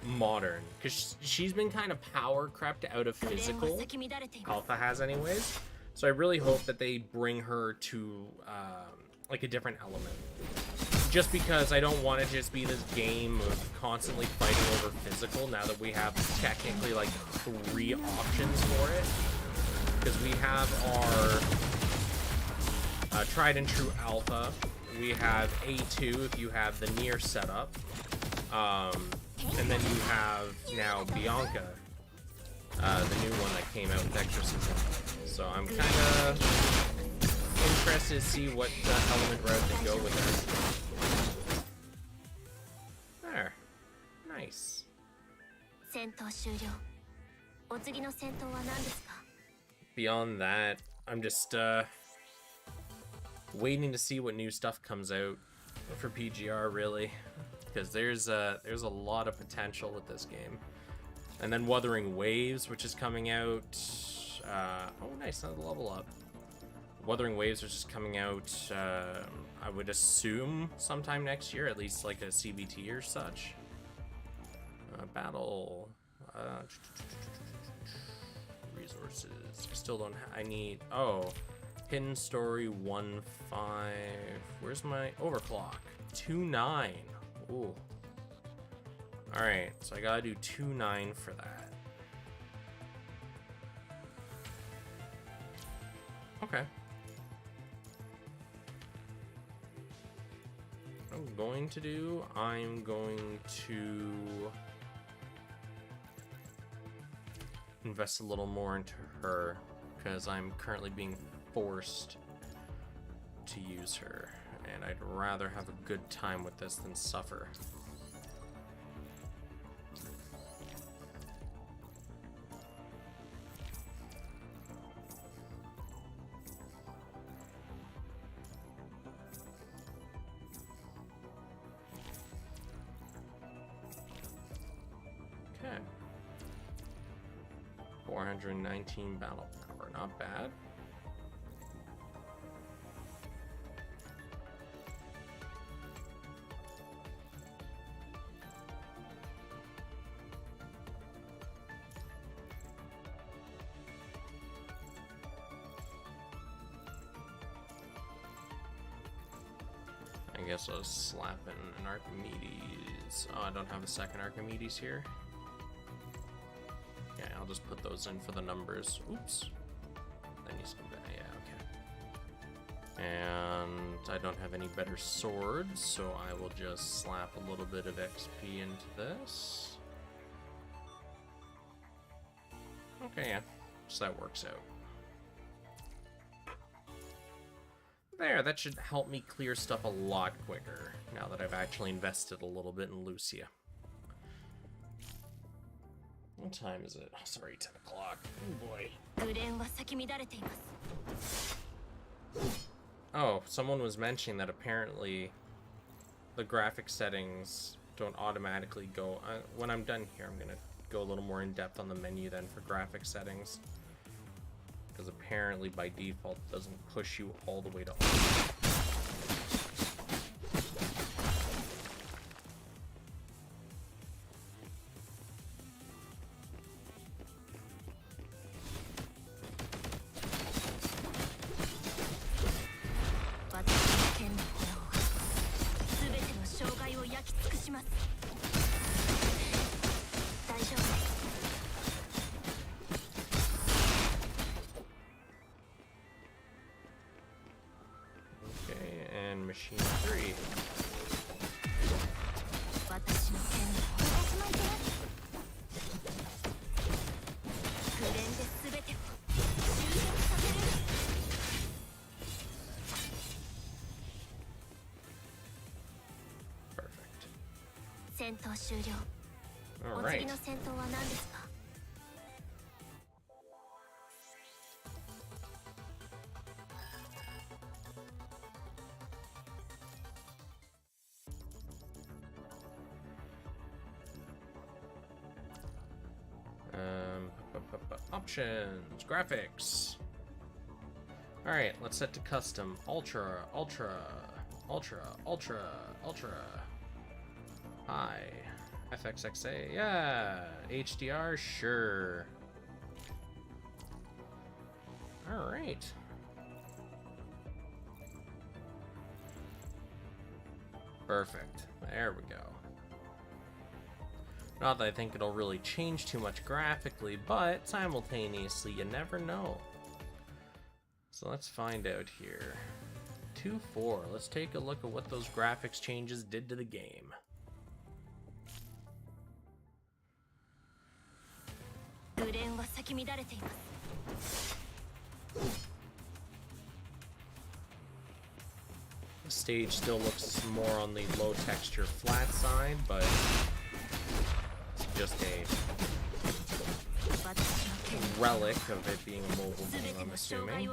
Modern, because she's been kind of power crept out of physical. Alpha has anyways. So I really hope that they bring her to like a different element. Just because I don't want it to just be this game of constantly fighting over physical now that we have technically like 3 options for it. Because we have our tried and true alpha. We have A2 if you have the near setup. And then you have now Bianca, the new one that came out with exorcism. So I'm kind of interested to see what element route they go with her. There. Nice. Beyond that, I'm just waiting to see what new stuff comes out for PGR, really. Because there's a lot of potential with this game. And then Wuthering Waves, which is coming out. Oh, nice, another level up. Wuthering Waves, which is coming out, I would assume sometime next year, at least like a CBT or such. Battle. Resources. I still don't I need. Oh. Hidden Story 1.5. Where's my overclock? 2.9. Ooh. Alright, so I gotta do 2.9 for that. Okay. I'm going to invest a little more into her, because I'm currently being forced to use her. And I'd rather have a good time with this than suffer. Okay. 419 battle power, not bad. I guess I'll slap in an Archimedes. Oh, I don't have a second Archimedes here. Yeah, I'll just put those in for the numbers. Oops. That needs to be, yeah, okay. And I don't have any better swords, so I will just slap a little bit of XP into this. Okay, yeah. So that works out. There, that should help me clear stuff a lot quicker, now that I've actually invested a little bit in Lucia. What time is it? Oh, sorry, 10 o'clock. Oh boy. Oh, someone was mentioning that apparently the graphic settings don't automatically go... when I'm done here, I'm gonna go a little more in depth on the menu then for graphic settings. Because apparently by default it doesn't push you all the way to on. 焼き尽くします。大丈夫です。 Okay, and machine 3. 私の剣に私もいけます。紅蓮で全てを終了させる。 Perfect. 戦闘終了。 All お次 right. の戦闘は何ですか？ Options, graphics. All right, let's set to custom, ultra, ultra, ultra, ultra, ultra, high, FXXA, yeah, HDR, sure. All right. Perfect. There we go. Not that I think it'll really change too much graphically, but simultaneously, you never know. So let's find out here. 2.4. Let's take a look at what those graphics changes did to the game. The stage still looks more on the low texture flat side, but it's just a relic of it being a mobile game, I'm assuming.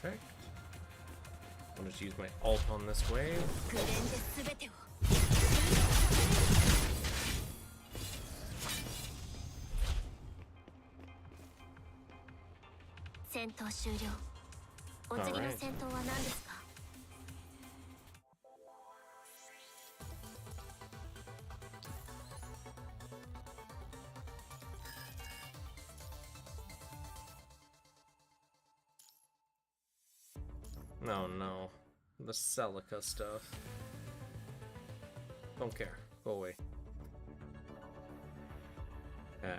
Perfect. I'll just use my ult on this wave. Alright. No, no. The Celica stuff. Don't care. Go away. Yeah.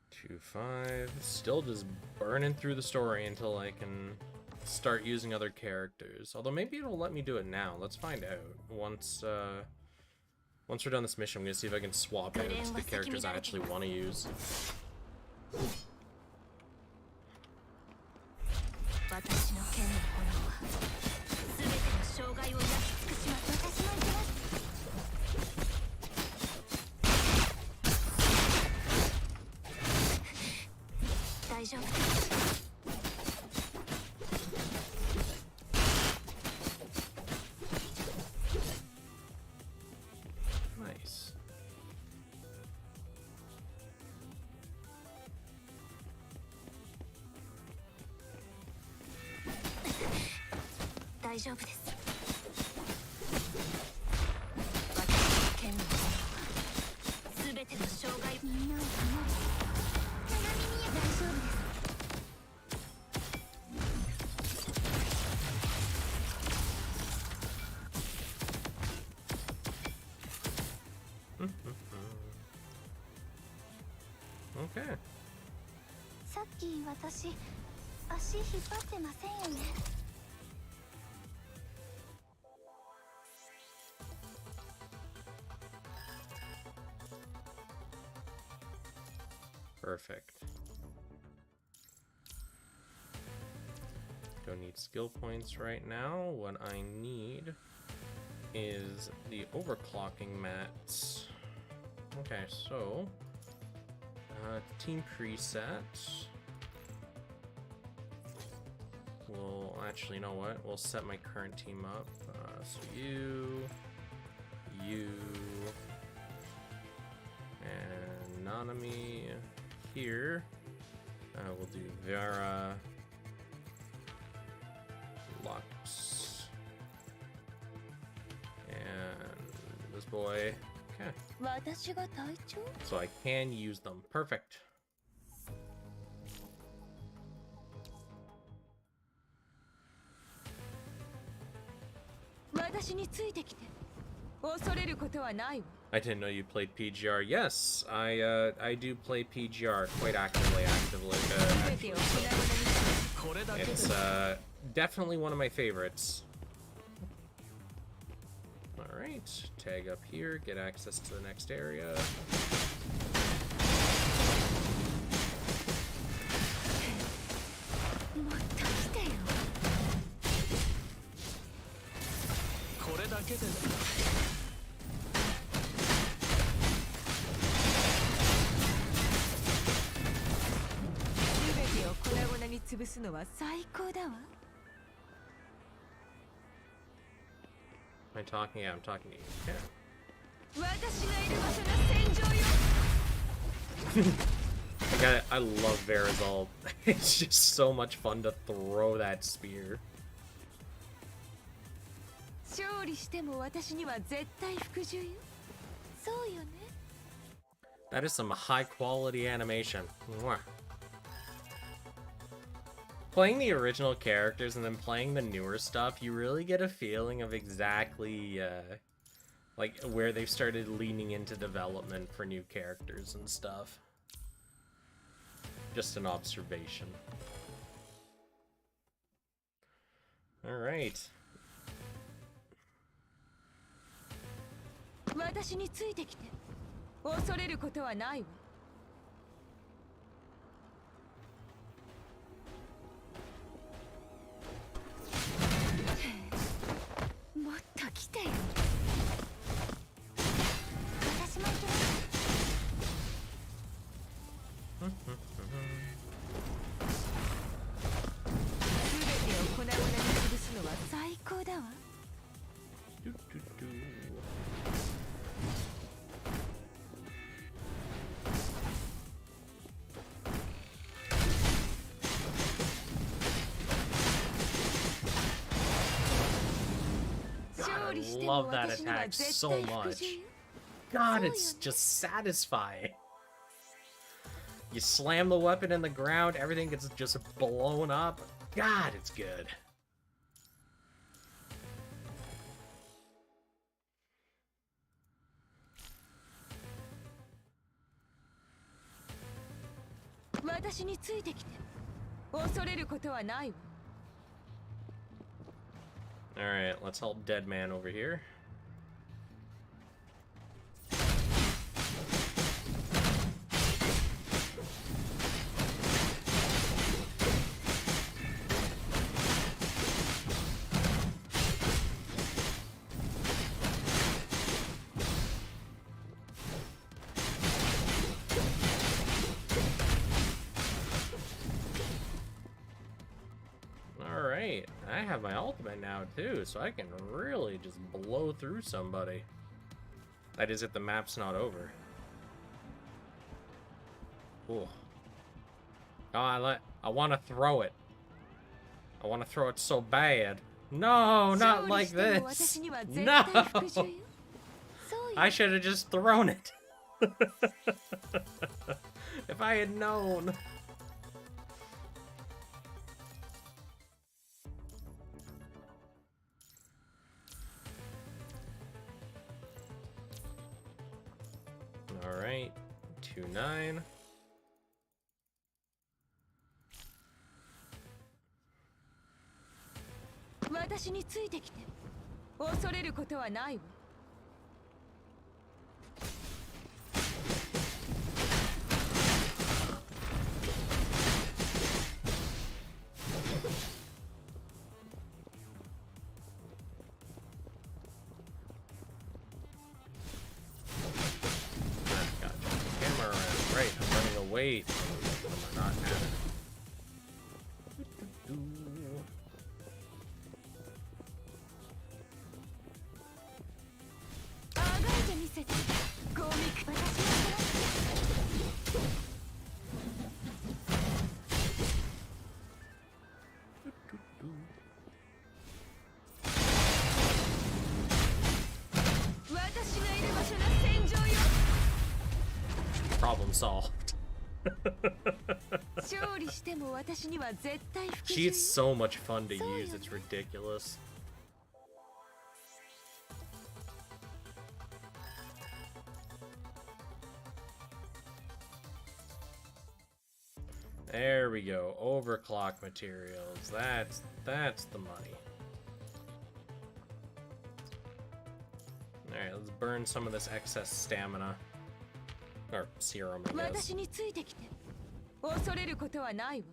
Two, 5. Still just burning through the story until I can start using other characters. Although maybe it'll let me do it now. Let's find out. Once we're done this mission, I'm gonna see if I can swap out the characters I actually want to use. Nice. Okay. さっき私足引っ張ってませんよね。 Perfect. Don't need skill points right now. What I need is the overclocking mats. Okay, so team preset. We'll actually, you know what? We'll set my current team up. So you, economy here. We'll do Vera, Lux, and this boy. Okay. 私が隊長 So I can use them. Perfect. 私についてきて恐れることはないわ I didn't know you played PGR. Yes, I do play PGR quite actively. Actually. It's definitely one of my favorites. All right, tag up here, get access to the next area. もっと来てよこれだけで全てを粉々に潰すのは最高だわ Am I talking? Yeah, I'm talking to you. Yeah. 私がいる場所が戦場よ I love Vera's ult. It's just so much fun to throw that spear. 勝利しても私には絶対服従よそうよね That is some high quality animation. Mwah. Playing the original characters and then playing the newer stuff, you really get a feeling of exactly like where they've started leaning into development for new characters and stuff. Just an observation. All right. 私についてきて恐れることはないわもっと来てよ私も行きます全てを粉々に潰すのは最高だわ Do, do, do. I love that attack so much. God, it's just satisfying. You slam the weapon in the ground, everything gets just blown up. God, it's good. Alright, let's help Dead Man over here. Alright, I have my ultimate now too, so I can really just blow through somebody. That is if the map's not over. Ooh. Oh, I want to throw it. I want to throw it so bad. No, not like this. No! I should have just thrown it. If I had known. Alright, 2-9. Right, I'm running away from not having it. problem solved. 勝利しても私には絶対服従 She's so much fun to use, it's ridiculous. There we go. Overclock materials. That's the money. Alright, let's burn some of this excess stamina. Or serum, I guess. 私についてきて恐れることはないわ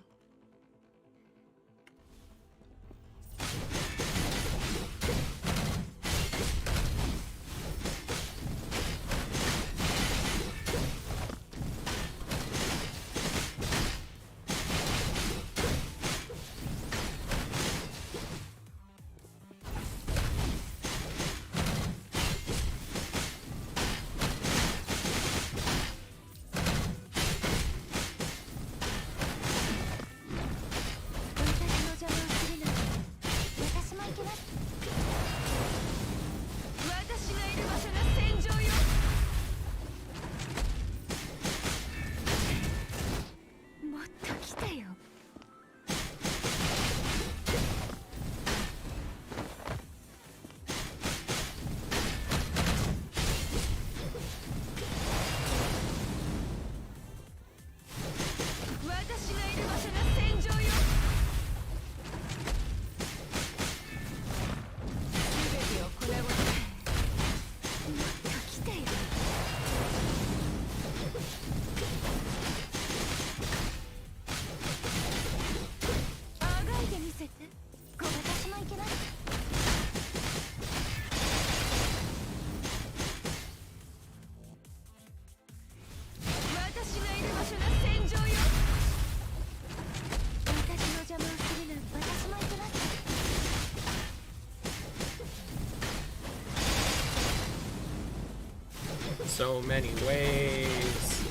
So many ways.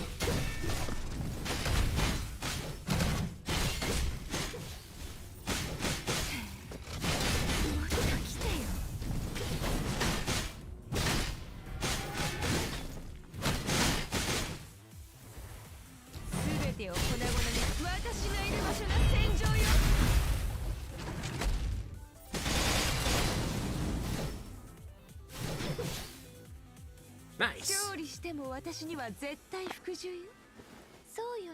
Nice.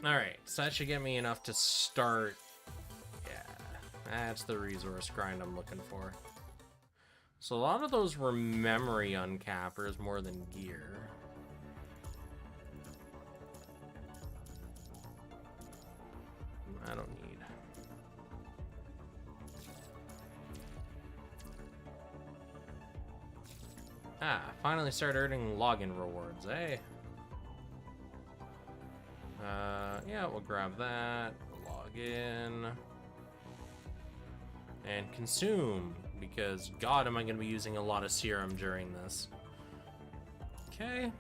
Alright, so that should get me enough to start. Yeah, that's the resource grind I'm looking for. So a lot of those were memory uncappers more than gear. I don't need. Ah, finally start earning login rewards, eh? Yeah, we'll grab that, log in, and consume, because god am I going to be using a lot of serum during this. Okay.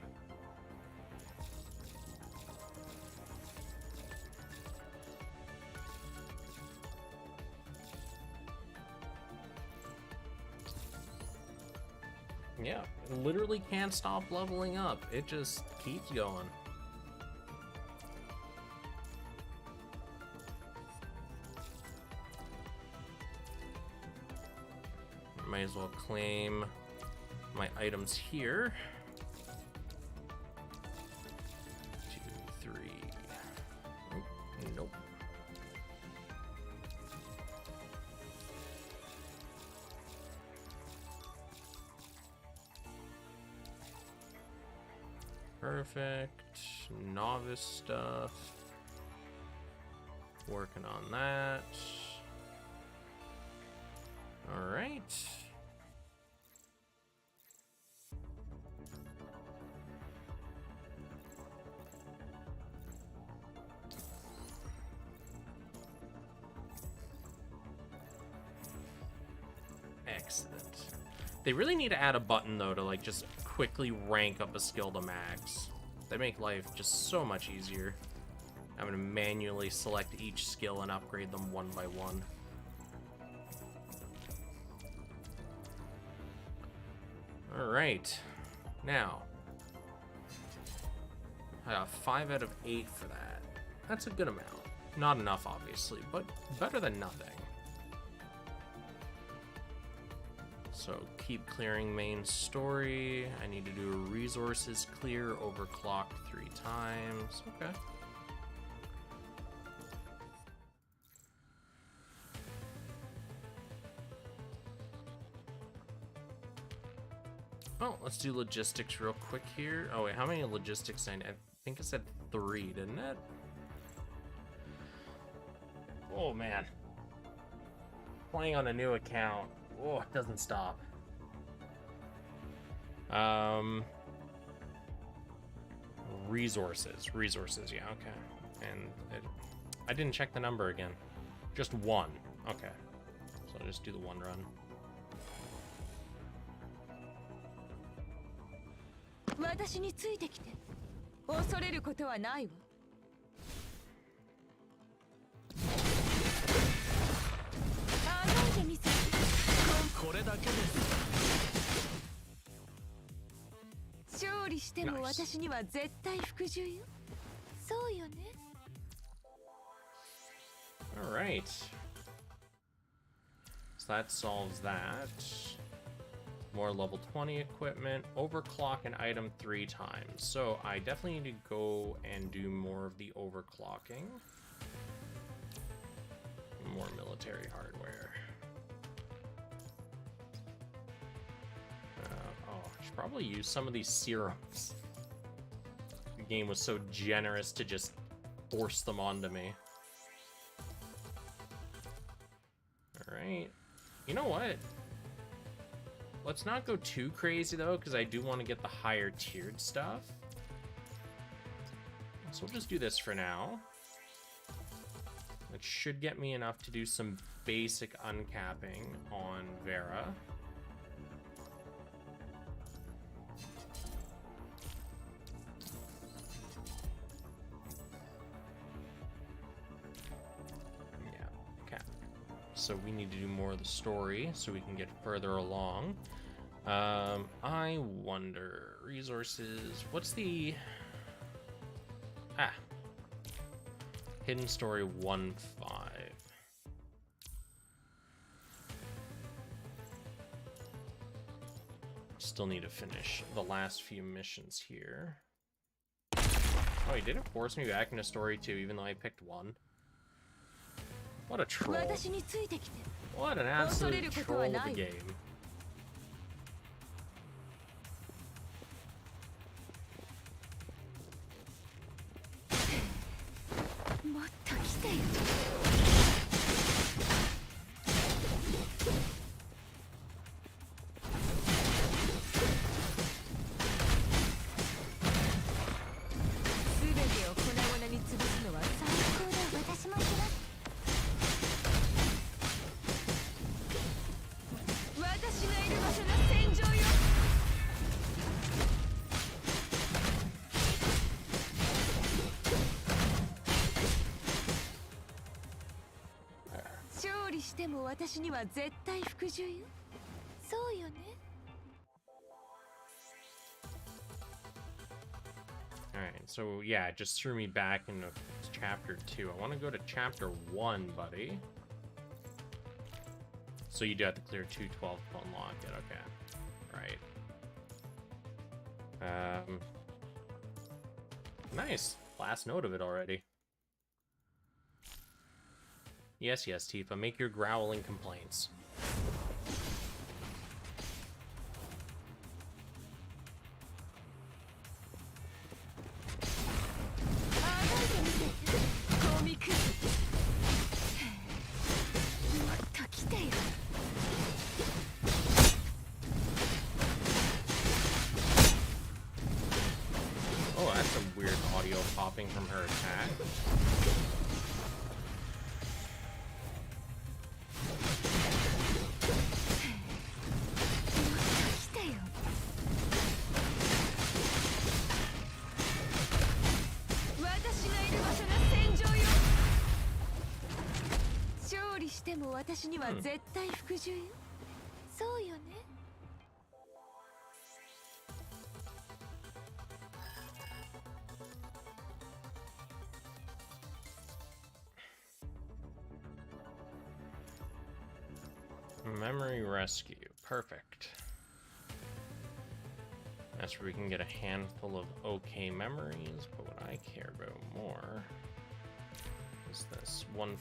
Yeah, it literally can't stop leveling up. It just keeps going. Might as well claim my items here. 2, 3. Oh, nope. Perfect. Novice stuff. Working on that. All right. Excellent. They really need to add a button though to like just quickly rank up a skill to max. They make life just so much easier. I'm gonna manually select each skill and upgrade them one by one. All right, now I got 5 out of 8 for that. That's a good amount. Not enough, obviously, but better than nothing. So keep clearing main story. I need to do a resources clear, overclock 3 times. Okay. Oh, let's do logistics real quick here. Oh wait, how many logistics? I think it said 3, didn't it? Oh man. Playing on a new account. Oh, it doesn't stop. Resources, yeah, okay. And I didn't check the number again. Just 1. Okay. So I'll just do the 1 run. 私についてきて恐れることはないわあがいてみせこれだけです勝利しても私には絶対服従よそうよね Alright. So that solves that. More level 20 equipment, overclock an item 3 times. So I definitely need to go and do more of the overclocking. More military hardware. Oh, I should probably use some of these serums. The game was so generous to just force them onto me. Alright. You know what? Let's not go too crazy though, because I do want to get the higher tiered stuff. So we'll just do this for now. It should get me enough to do some basic uncapping on Vera. So we need to do more of the story so we can get further along. I wonder, resources, what's the, hidden story 1.5. Still need to finish the last few missions here. Oh, he didn't force me back into story 2 even though I picked 1. What a troll. What an absolute troll of the game. Alright, so yeah, it just threw me back into chapter 2. I want to go to chapter 1, buddy. So you do have to clear 212 to unlock it, okay. Right. Nice. Last note of it already. Yes, yes, Tifa, make your growling complaints. Oh, that's some weird audio popping from her attack. Memory rescue. Perfect. That's where we can get a handful of okay memories, but what I care about more is this 1-5.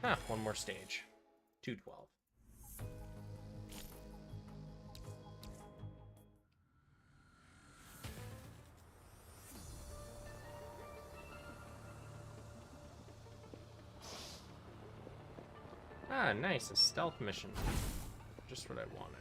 Ah, one more stage. 212. Ah, nice, a stealth mission. Just what I wanted.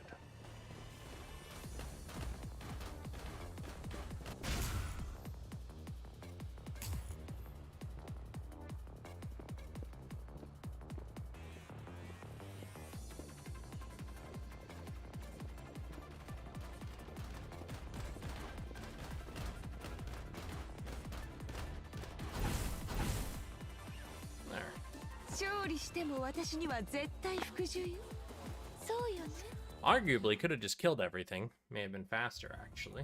Arguably, could have just killed everything. May have been faster, actually.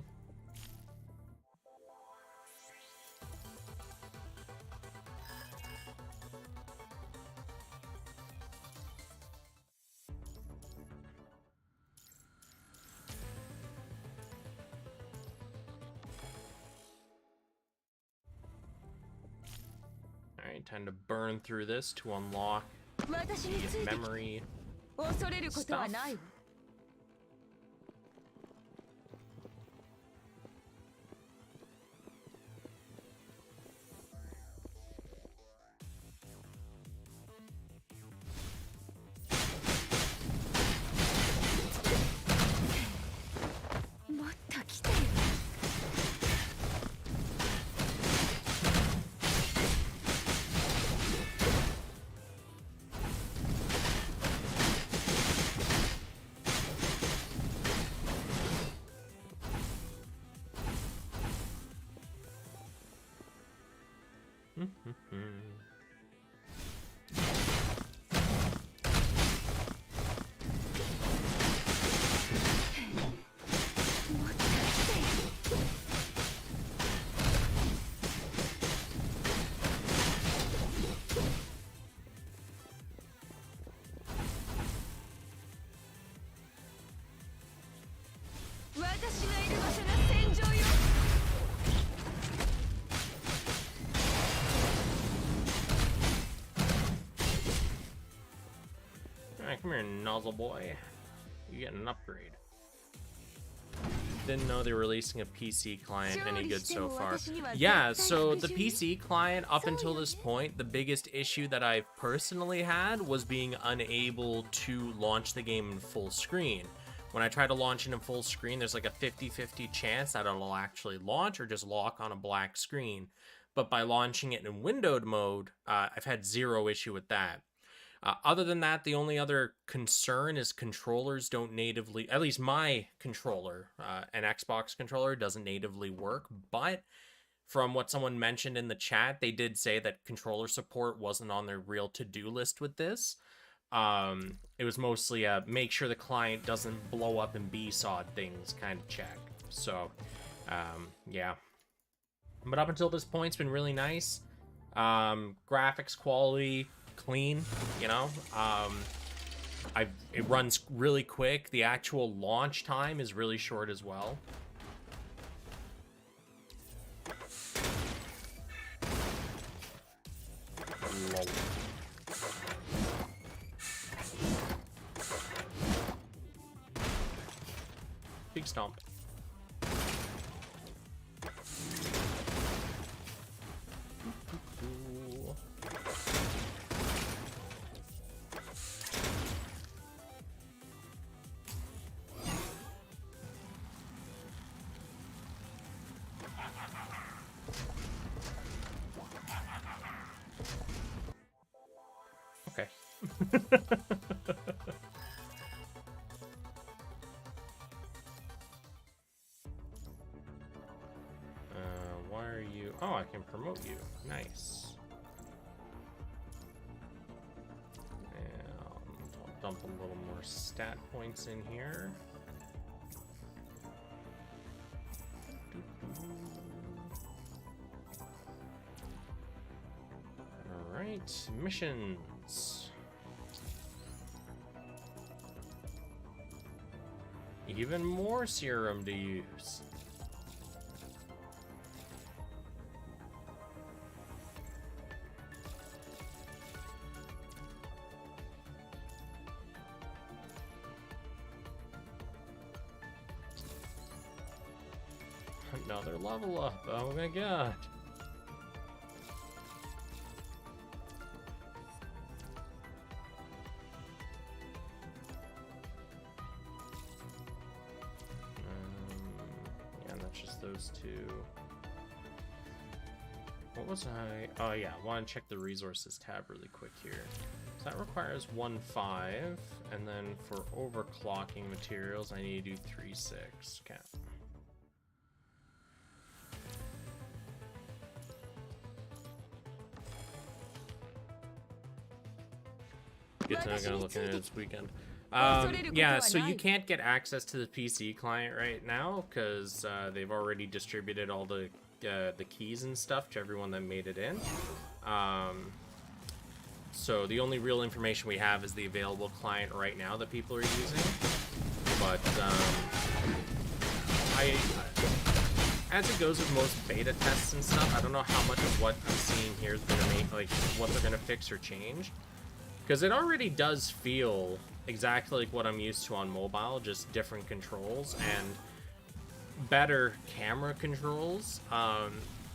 Alright, time to burn through this to unlock the memory stuff. Alright, come here, nozzle boy. You get an upgrade. Didn't know they were releasing a PC client. Any good so far? Yeah, so the PC client, up until this point, the biggest issue that I've personally had was being unable to launch the game in full screen. When I try to launch it in full screen, there's like a 50-50 chance that it'll actually launch or just lock on a black screen. But by launching it in windowed mode, I've had zero issue with that. Other than that, the only other concern is controllers don't natively, at least my controller, an Xbox controller, doesn't natively work. But from what someone mentioned in the chat, they did say that controller support wasn't on their real to-do list with this. It was mostly make sure the client doesn't blow up and B-sod things kind of check. So, yeah. But up until this point, it's been really nice. Graphics quality, clean, you know. It runs really quick. The actual launch time is really short as well. Lol. Big stomp. Okay. Why are you... Oh, I can promote you. Nice. And I'll dump a little more stat points in here. right, missions. Even more serum to use. Another level up. Oh my god. Yeah, that's just those two. What was I? Oh yeah, I want to check the resources tab really quick here. So that requires 1.5, and then for overclocking materials, I need to do 3.6. Okay. Good to know. I'm gonna look at it this weekend. Yeah, so you can't get access to the PC client right now because they've already distributed all the keys and stuff to everyone that made it in. So the only real information we have is the available client right now that people are using. But as it goes with most beta tests and stuff, I don't know how much of what I'm seeing here is gonna make, like, what they're gonna fix or change. Because it already does feel exactly like what I'm used to on mobile, just different controls and better camera controls.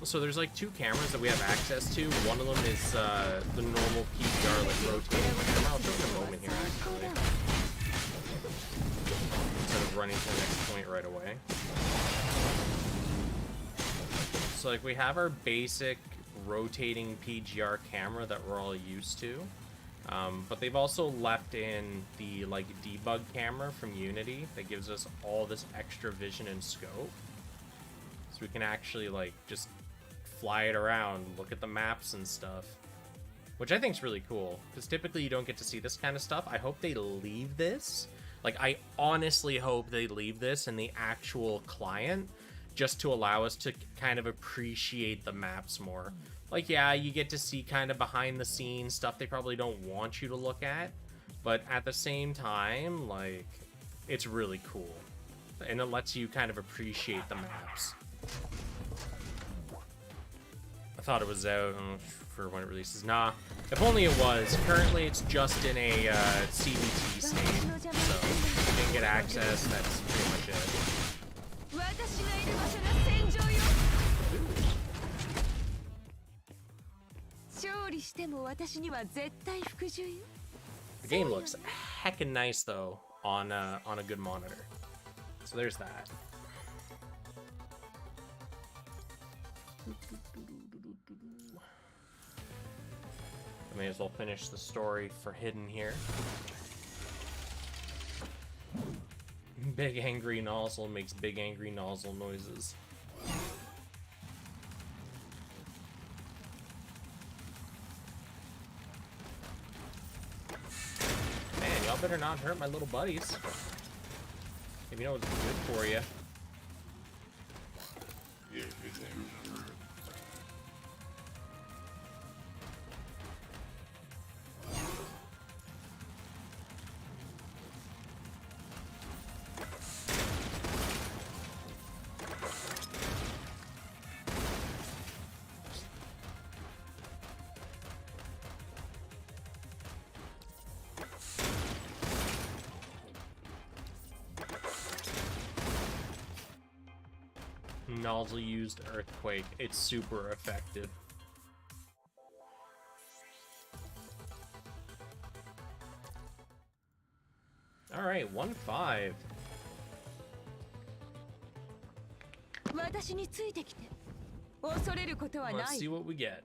So there's like 2 cameras that we have access to. One of them is the normal PGR, like rotating camera. I'll show you in a moment here, actually. Instead of running to the next point right away. So like we have our basic rotating PGR camera that we're all used to. But they've also left in the like debug camera from Unity that gives us all this extra vision and scope. So we can actually like just fly it around, look at the maps and stuff. Which I think is really cool, because typically you don't get to see this kind of stuff. I hope they leave this. Like, I honestly hope they leave this in the actual client, just to allow us to kind of appreciate the maps more. Like, yeah, you get to see kind of behind the scenes stuff they probably don't want you to look at, but at the same time, like, it's really cool. And it lets you kind of appreciate the maps. I thought it was out for when it releases. Nah, if only it was. Currently, it's just in a CBT state, so if you didn't get access, that's pretty much it. The game looks heckin' nice though on a good monitor. So there's that. I may as well finish the story for Hidden here. Big angry nozzle makes big angry nozzle noises. Man, y'all better not hurt my little buddies. If you know what's good for you. Nozzle used earthquake. It's super effective. All right, 1-5. Let's see what we get.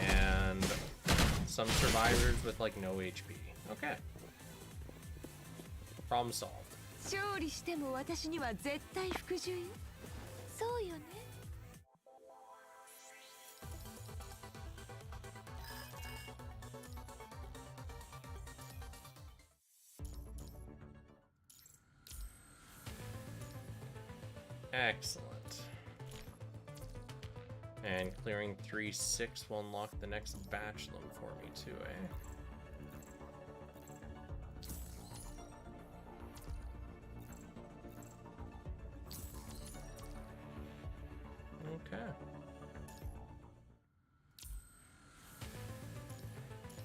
And some survivors with like no HP. Okay. Problem solved. 勝利しても私には絶対服従よ。そうよね。Excellent. And clearing 3-6 will unlock the next batch of them for me too, eh? Okay.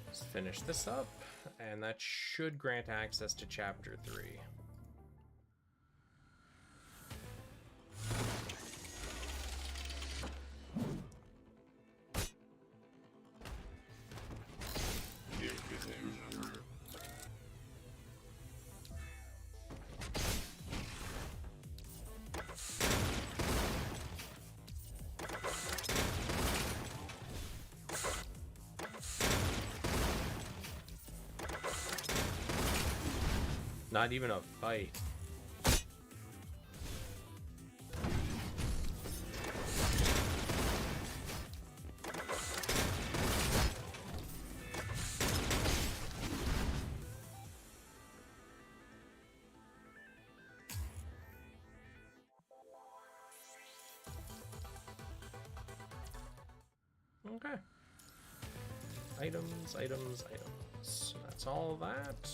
Let's finish this up, and that should grant access to Chapter 3. Not even a fight. Okay. Items, items, items. That's all that.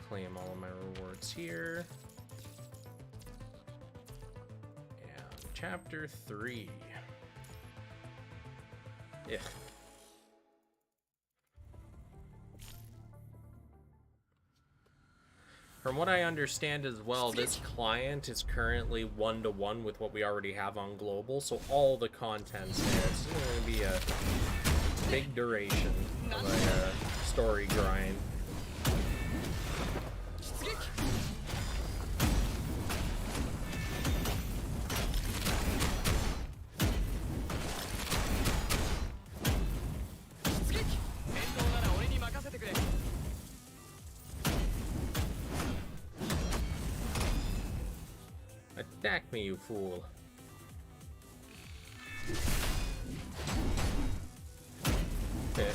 Claim all of my rewards here. And Chapter 3. Yeah. From what I understand as well, this client is currently 1-to-1 with what we already have on global, so all the content's there. It's going to be a big duration of a story grind. Attack me, you fool. Okay.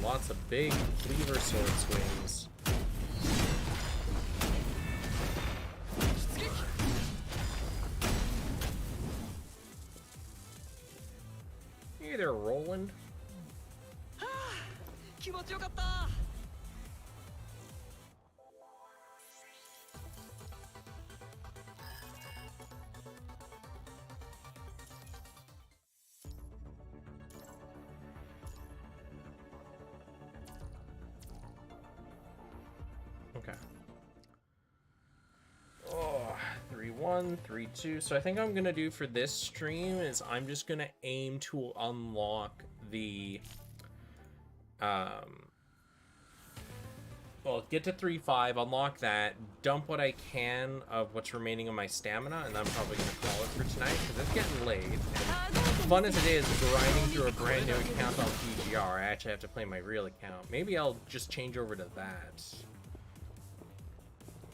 Lots of big cleaver sword swings. Hey there, Roland. Okay. Oh, 3-1, 3-2. So I think I'm gonna do for this stream is I'm just gonna aim to unlock the well, get to 3-5, unlock that, dump what I can of what's remaining of my stamina, and I'm probably gonna call it for tonight because it's getting late. And fun as it is grinding through a brand new account on PGR, I actually have to play my real account. Maybe I'll just change over to that.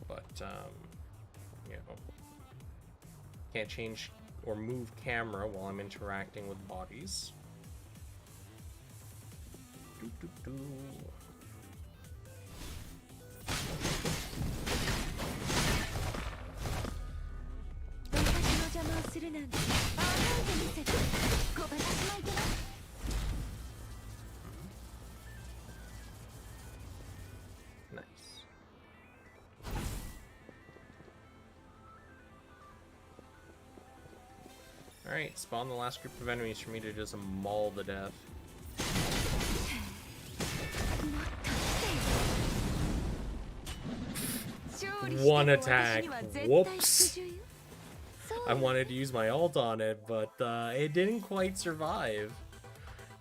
But, you know, can't change or move camera while I'm interacting with bodies. Doo -doo -doo. をするなんて考えてみせてごばたしまいてな。 Nice. Alright, spawn the last group of enemies for me to just maul to death. One attack. Whoops. I wanted to use my ult on it, but it didn't quite survive.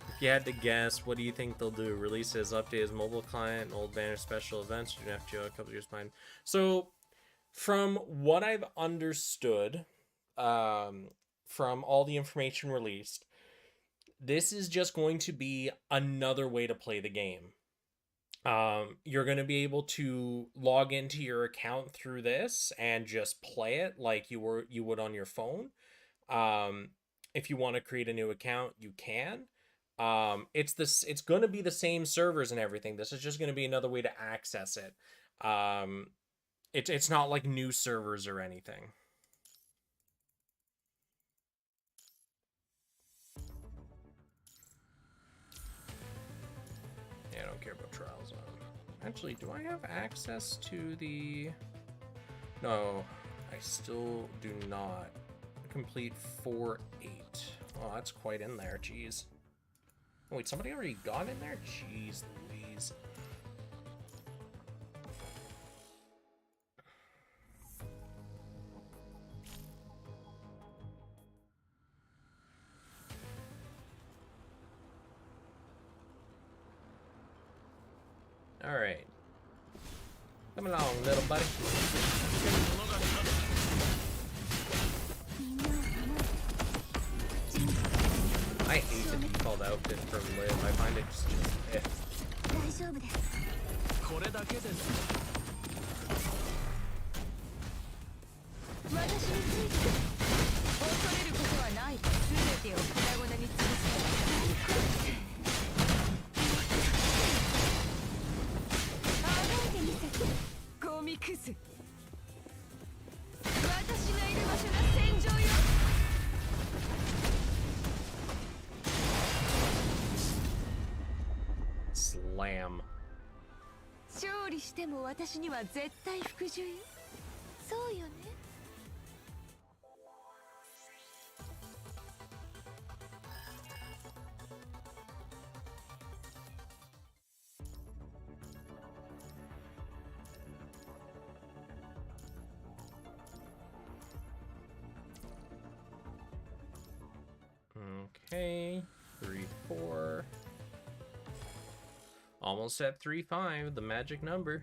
If you had to guess, what do you think they'll do? Release his update his mobile client, old banner special events, do an FGO a couple years behind. So, from what I've understood, from all the information released, this is just going to be another way to play the game. You're going to be able to log into your account through this and just play it like you would on your phone. If you want to create a new account, you can. It's going to be the same servers and everything. This is just going to be another way to access it. It's not like new servers or anything. Yeah, I don't care about Trial Zone. Actually, do I have access to the... No, I still do not. Complete 4-8. Oh, that's quite in there, jeez. Oh, wait, somebody already got in there? Jeez Louise. Alright. Come along, little buddy. I hate the default outfit for Liv. I find it just eh. 大丈夫です。これだけです。私について恐れることはない。全てを粉々に潰す。あがいてみせてゴミクズ。私がいる場所が戦場よ。 Slam. 勝利しても私には絶対服従よ。そうよね。Okay, 3-4. Almost at 3-5, the magic number.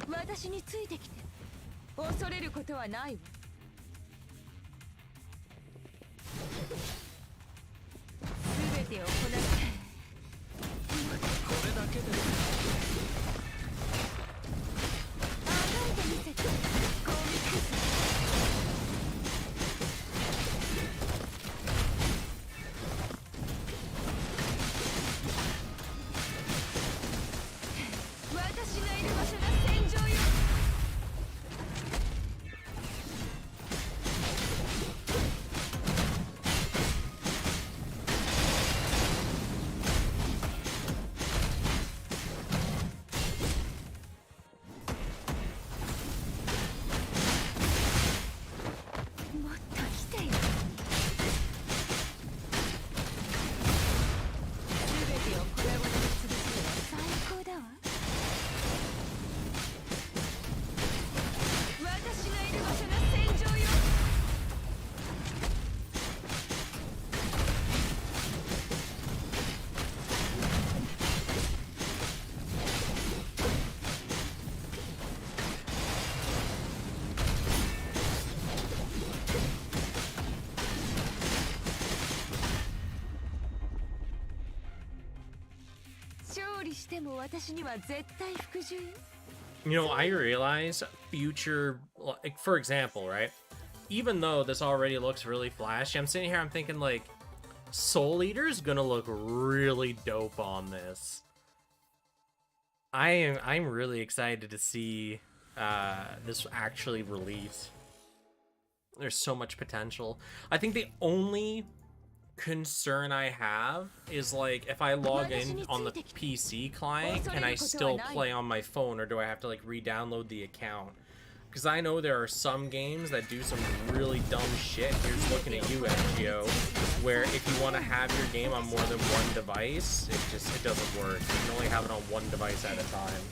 私についてきて恐れることはないわ。全てをこなす。これだけです。あがいてみせてゴミクズ。 私がいる場所が戦場よ。もっと来てよ。全てを粉々に潰すのは最高だわ。 私がいる場所が戦場よ。勝利しても私には絶対服従よ。 You know, I realize future, like, for example, right? Even though this already looks really flashy, I'm sitting here, I'm thinking, like, Soul Eater's gonna look really dope on this. I'm really excited to see this actually release. There's so much potential. I think the only concern I have is like if I log in on the PC client, can I still play on my phone, or do I have to like re-download the account? Because I know there are some games that do some really dumb shit. Here's looking at you, FGO, where if you want to have your game on more than one device, it doesn't work. You can only have it on one device at a time.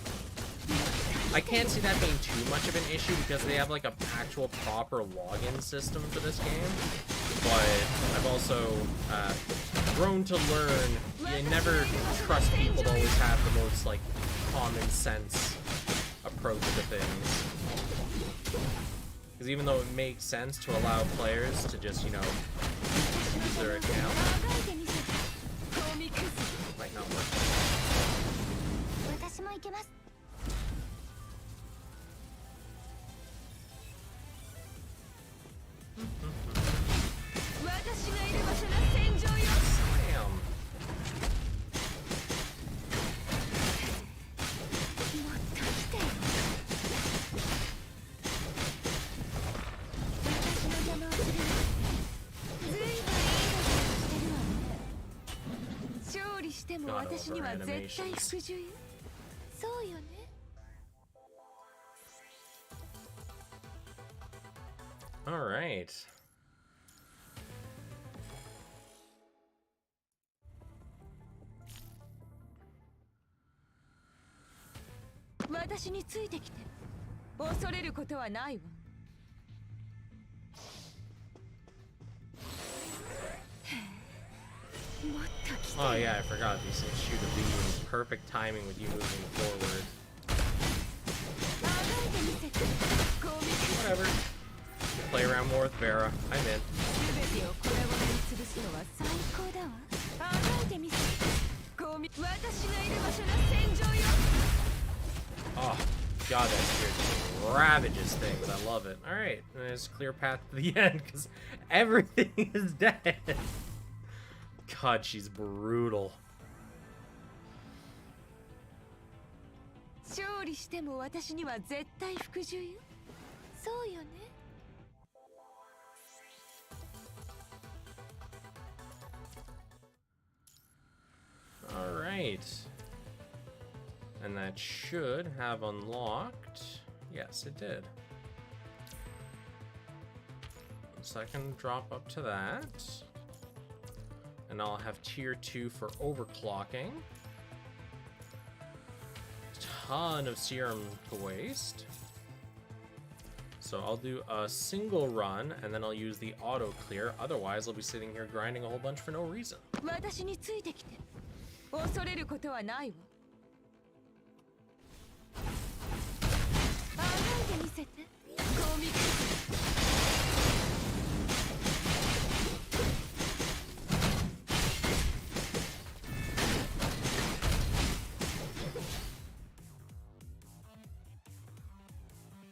I can't see that being too much of an issue because they have like a actual proper login system for this game. But I've also grown to learn you never trust people to always have the most like common sense approach to things. Because even though it makes sense to allow players to just, you know, use their account, it might not work. Damn. God, over animations. All right. Oh yeah, I forgot these things shoot a beam in perfect timing with you moving forward. Whatever. Play around more with Vera. I'm in. Oh, God, that spirit ravages things. I love it. Alright, there's a clear path to the end because everything is dead. God, she's brutal. Alright. And that should have unlocked. Yes, it did. So I can drop up to that. And I'll have tier 2 for overclocking. Ton of serum to waste. So I'll do a single run and then I'll use the auto clear. Otherwise, I'll be sitting here grinding a whole bunch for no reason.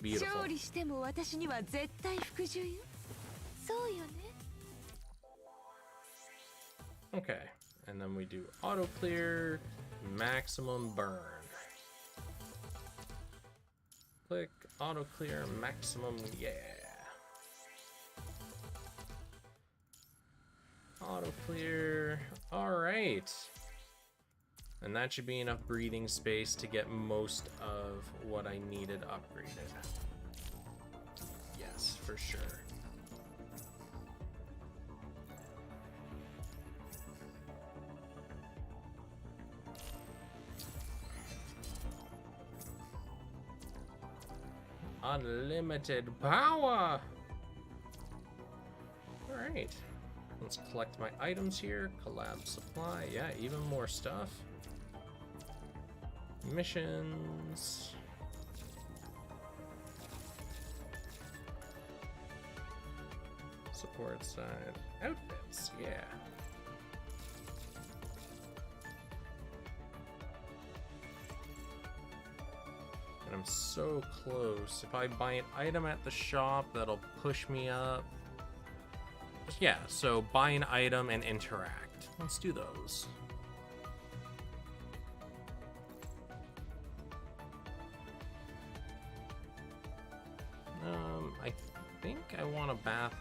Beautiful. Okay, and then we do auto clear, maximum burn. Click auto clear, maximum, yeah. Auto clear, all right. And that should be enough breathing space to get most of what I needed upgraded. Yes, for sure. Unlimited power! Alright. Let's collect my items here. Collab supply. Yeah, even more stuff. Missions. Support side. Outfits, yeah. And I'm so close. If I buy an item at the shop, that'll push me up. Yeah, so buy an item and interact. Let's do those. I think I want a bath.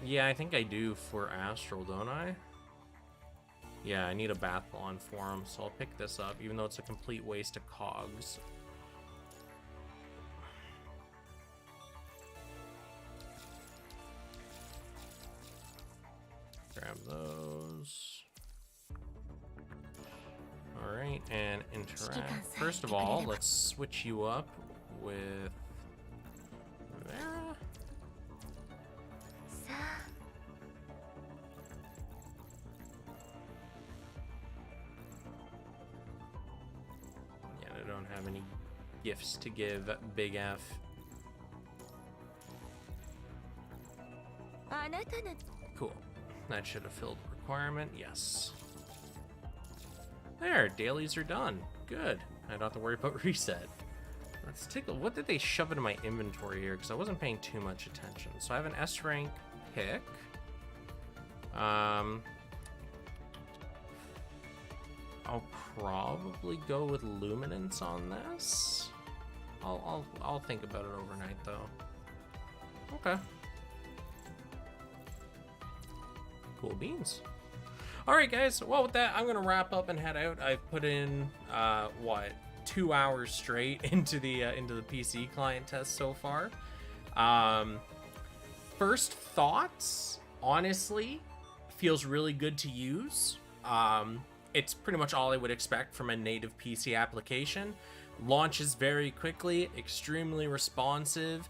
Yeah, I think I do for Astral, don't I? Yeah, I need a Bathlon for him, so I'll pick this up, even though it's a complete waste of cogs. Grab those. Alright, and interact. First of all, let's switch you up with Vera. Yeah, I don't have any gifts to give Big F. Cool. That should have filled the requirement. Yes. There, dailies are done. Good. I don't have to worry about reset. Let's take a... What did they shove into my inventory here? Because I wasn't paying too much attention. So I have an S rank pick. I'll probably go with luminance on this. I'll think about it overnight though. Okay. Cool beans. Alright guys, well with that, I'm gonna wrap up and head out. I've put in what, 2 hours straight into the PC client test so far. First thoughts, honestly, feels really good to use. It's pretty much all I would expect from a native PC application. Launches very quickly, extremely responsive,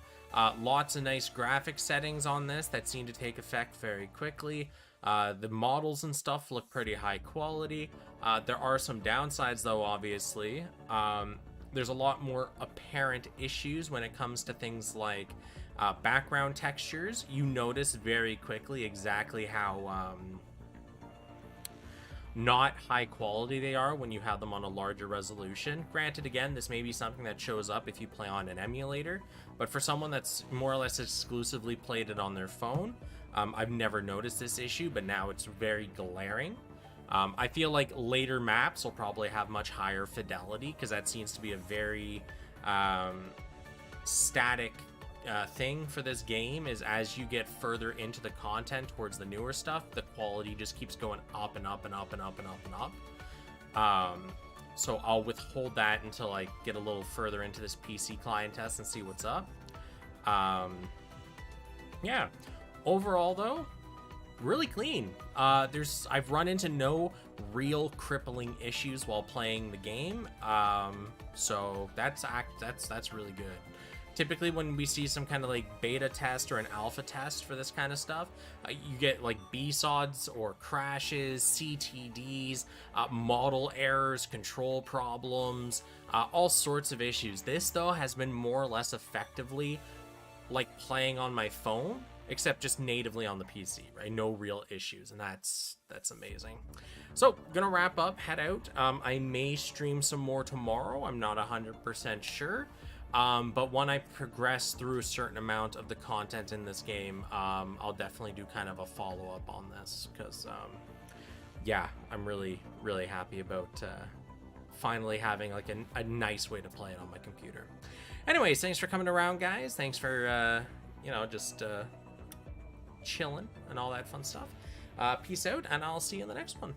lots of nice graphic settings on this that seem to take effect very quickly. The models and stuff look pretty high quality. There are some downsides though, obviously. There's a lot more apparent issues when it comes to things like background textures. You notice very quickly exactly how not high quality they are when you have them on a larger resolution. Granted, again, this may be something that shows up if you play on an emulator, but for someone that's more or less exclusively played it on their phone, I've never noticed this issue, but now it's very glaring. I feel like later maps will probably have much higher fidelity, because that seems to be a very static thing for this game. Is as you get further into the content towards the newer stuff, the quality just keeps going up and up and up and up and up and up. So I'll withhold that until I get a little further into this PC client test and see what's up. Yeah. Overall, though, really clean. I've run into no real crippling issues while playing the game. So that's really good. Typically, when we see some kind of like beta test or an alpha test for this kind of stuff, you get like BSODs or crashes, CTDs, model errors, control problems, all sorts of issues. This though has been more or less effectively like playing on my phone, except just natively on the PC, right? No real issues, and that's amazing. So, gonna wrap up, head out. I may stream some more tomorrow. I'm not 100% sure. But when I progress through a certain amount of the content in this game, I'll definitely do kind of a follow-up on this, because, yeah, I'm really, really happy about finally having like a nice way to play it on my computer. Anyways, thanks for coming around, guys. Thanks for, you know, just chilling and all that fun stuff. Peace out, and I'll see you in the next one.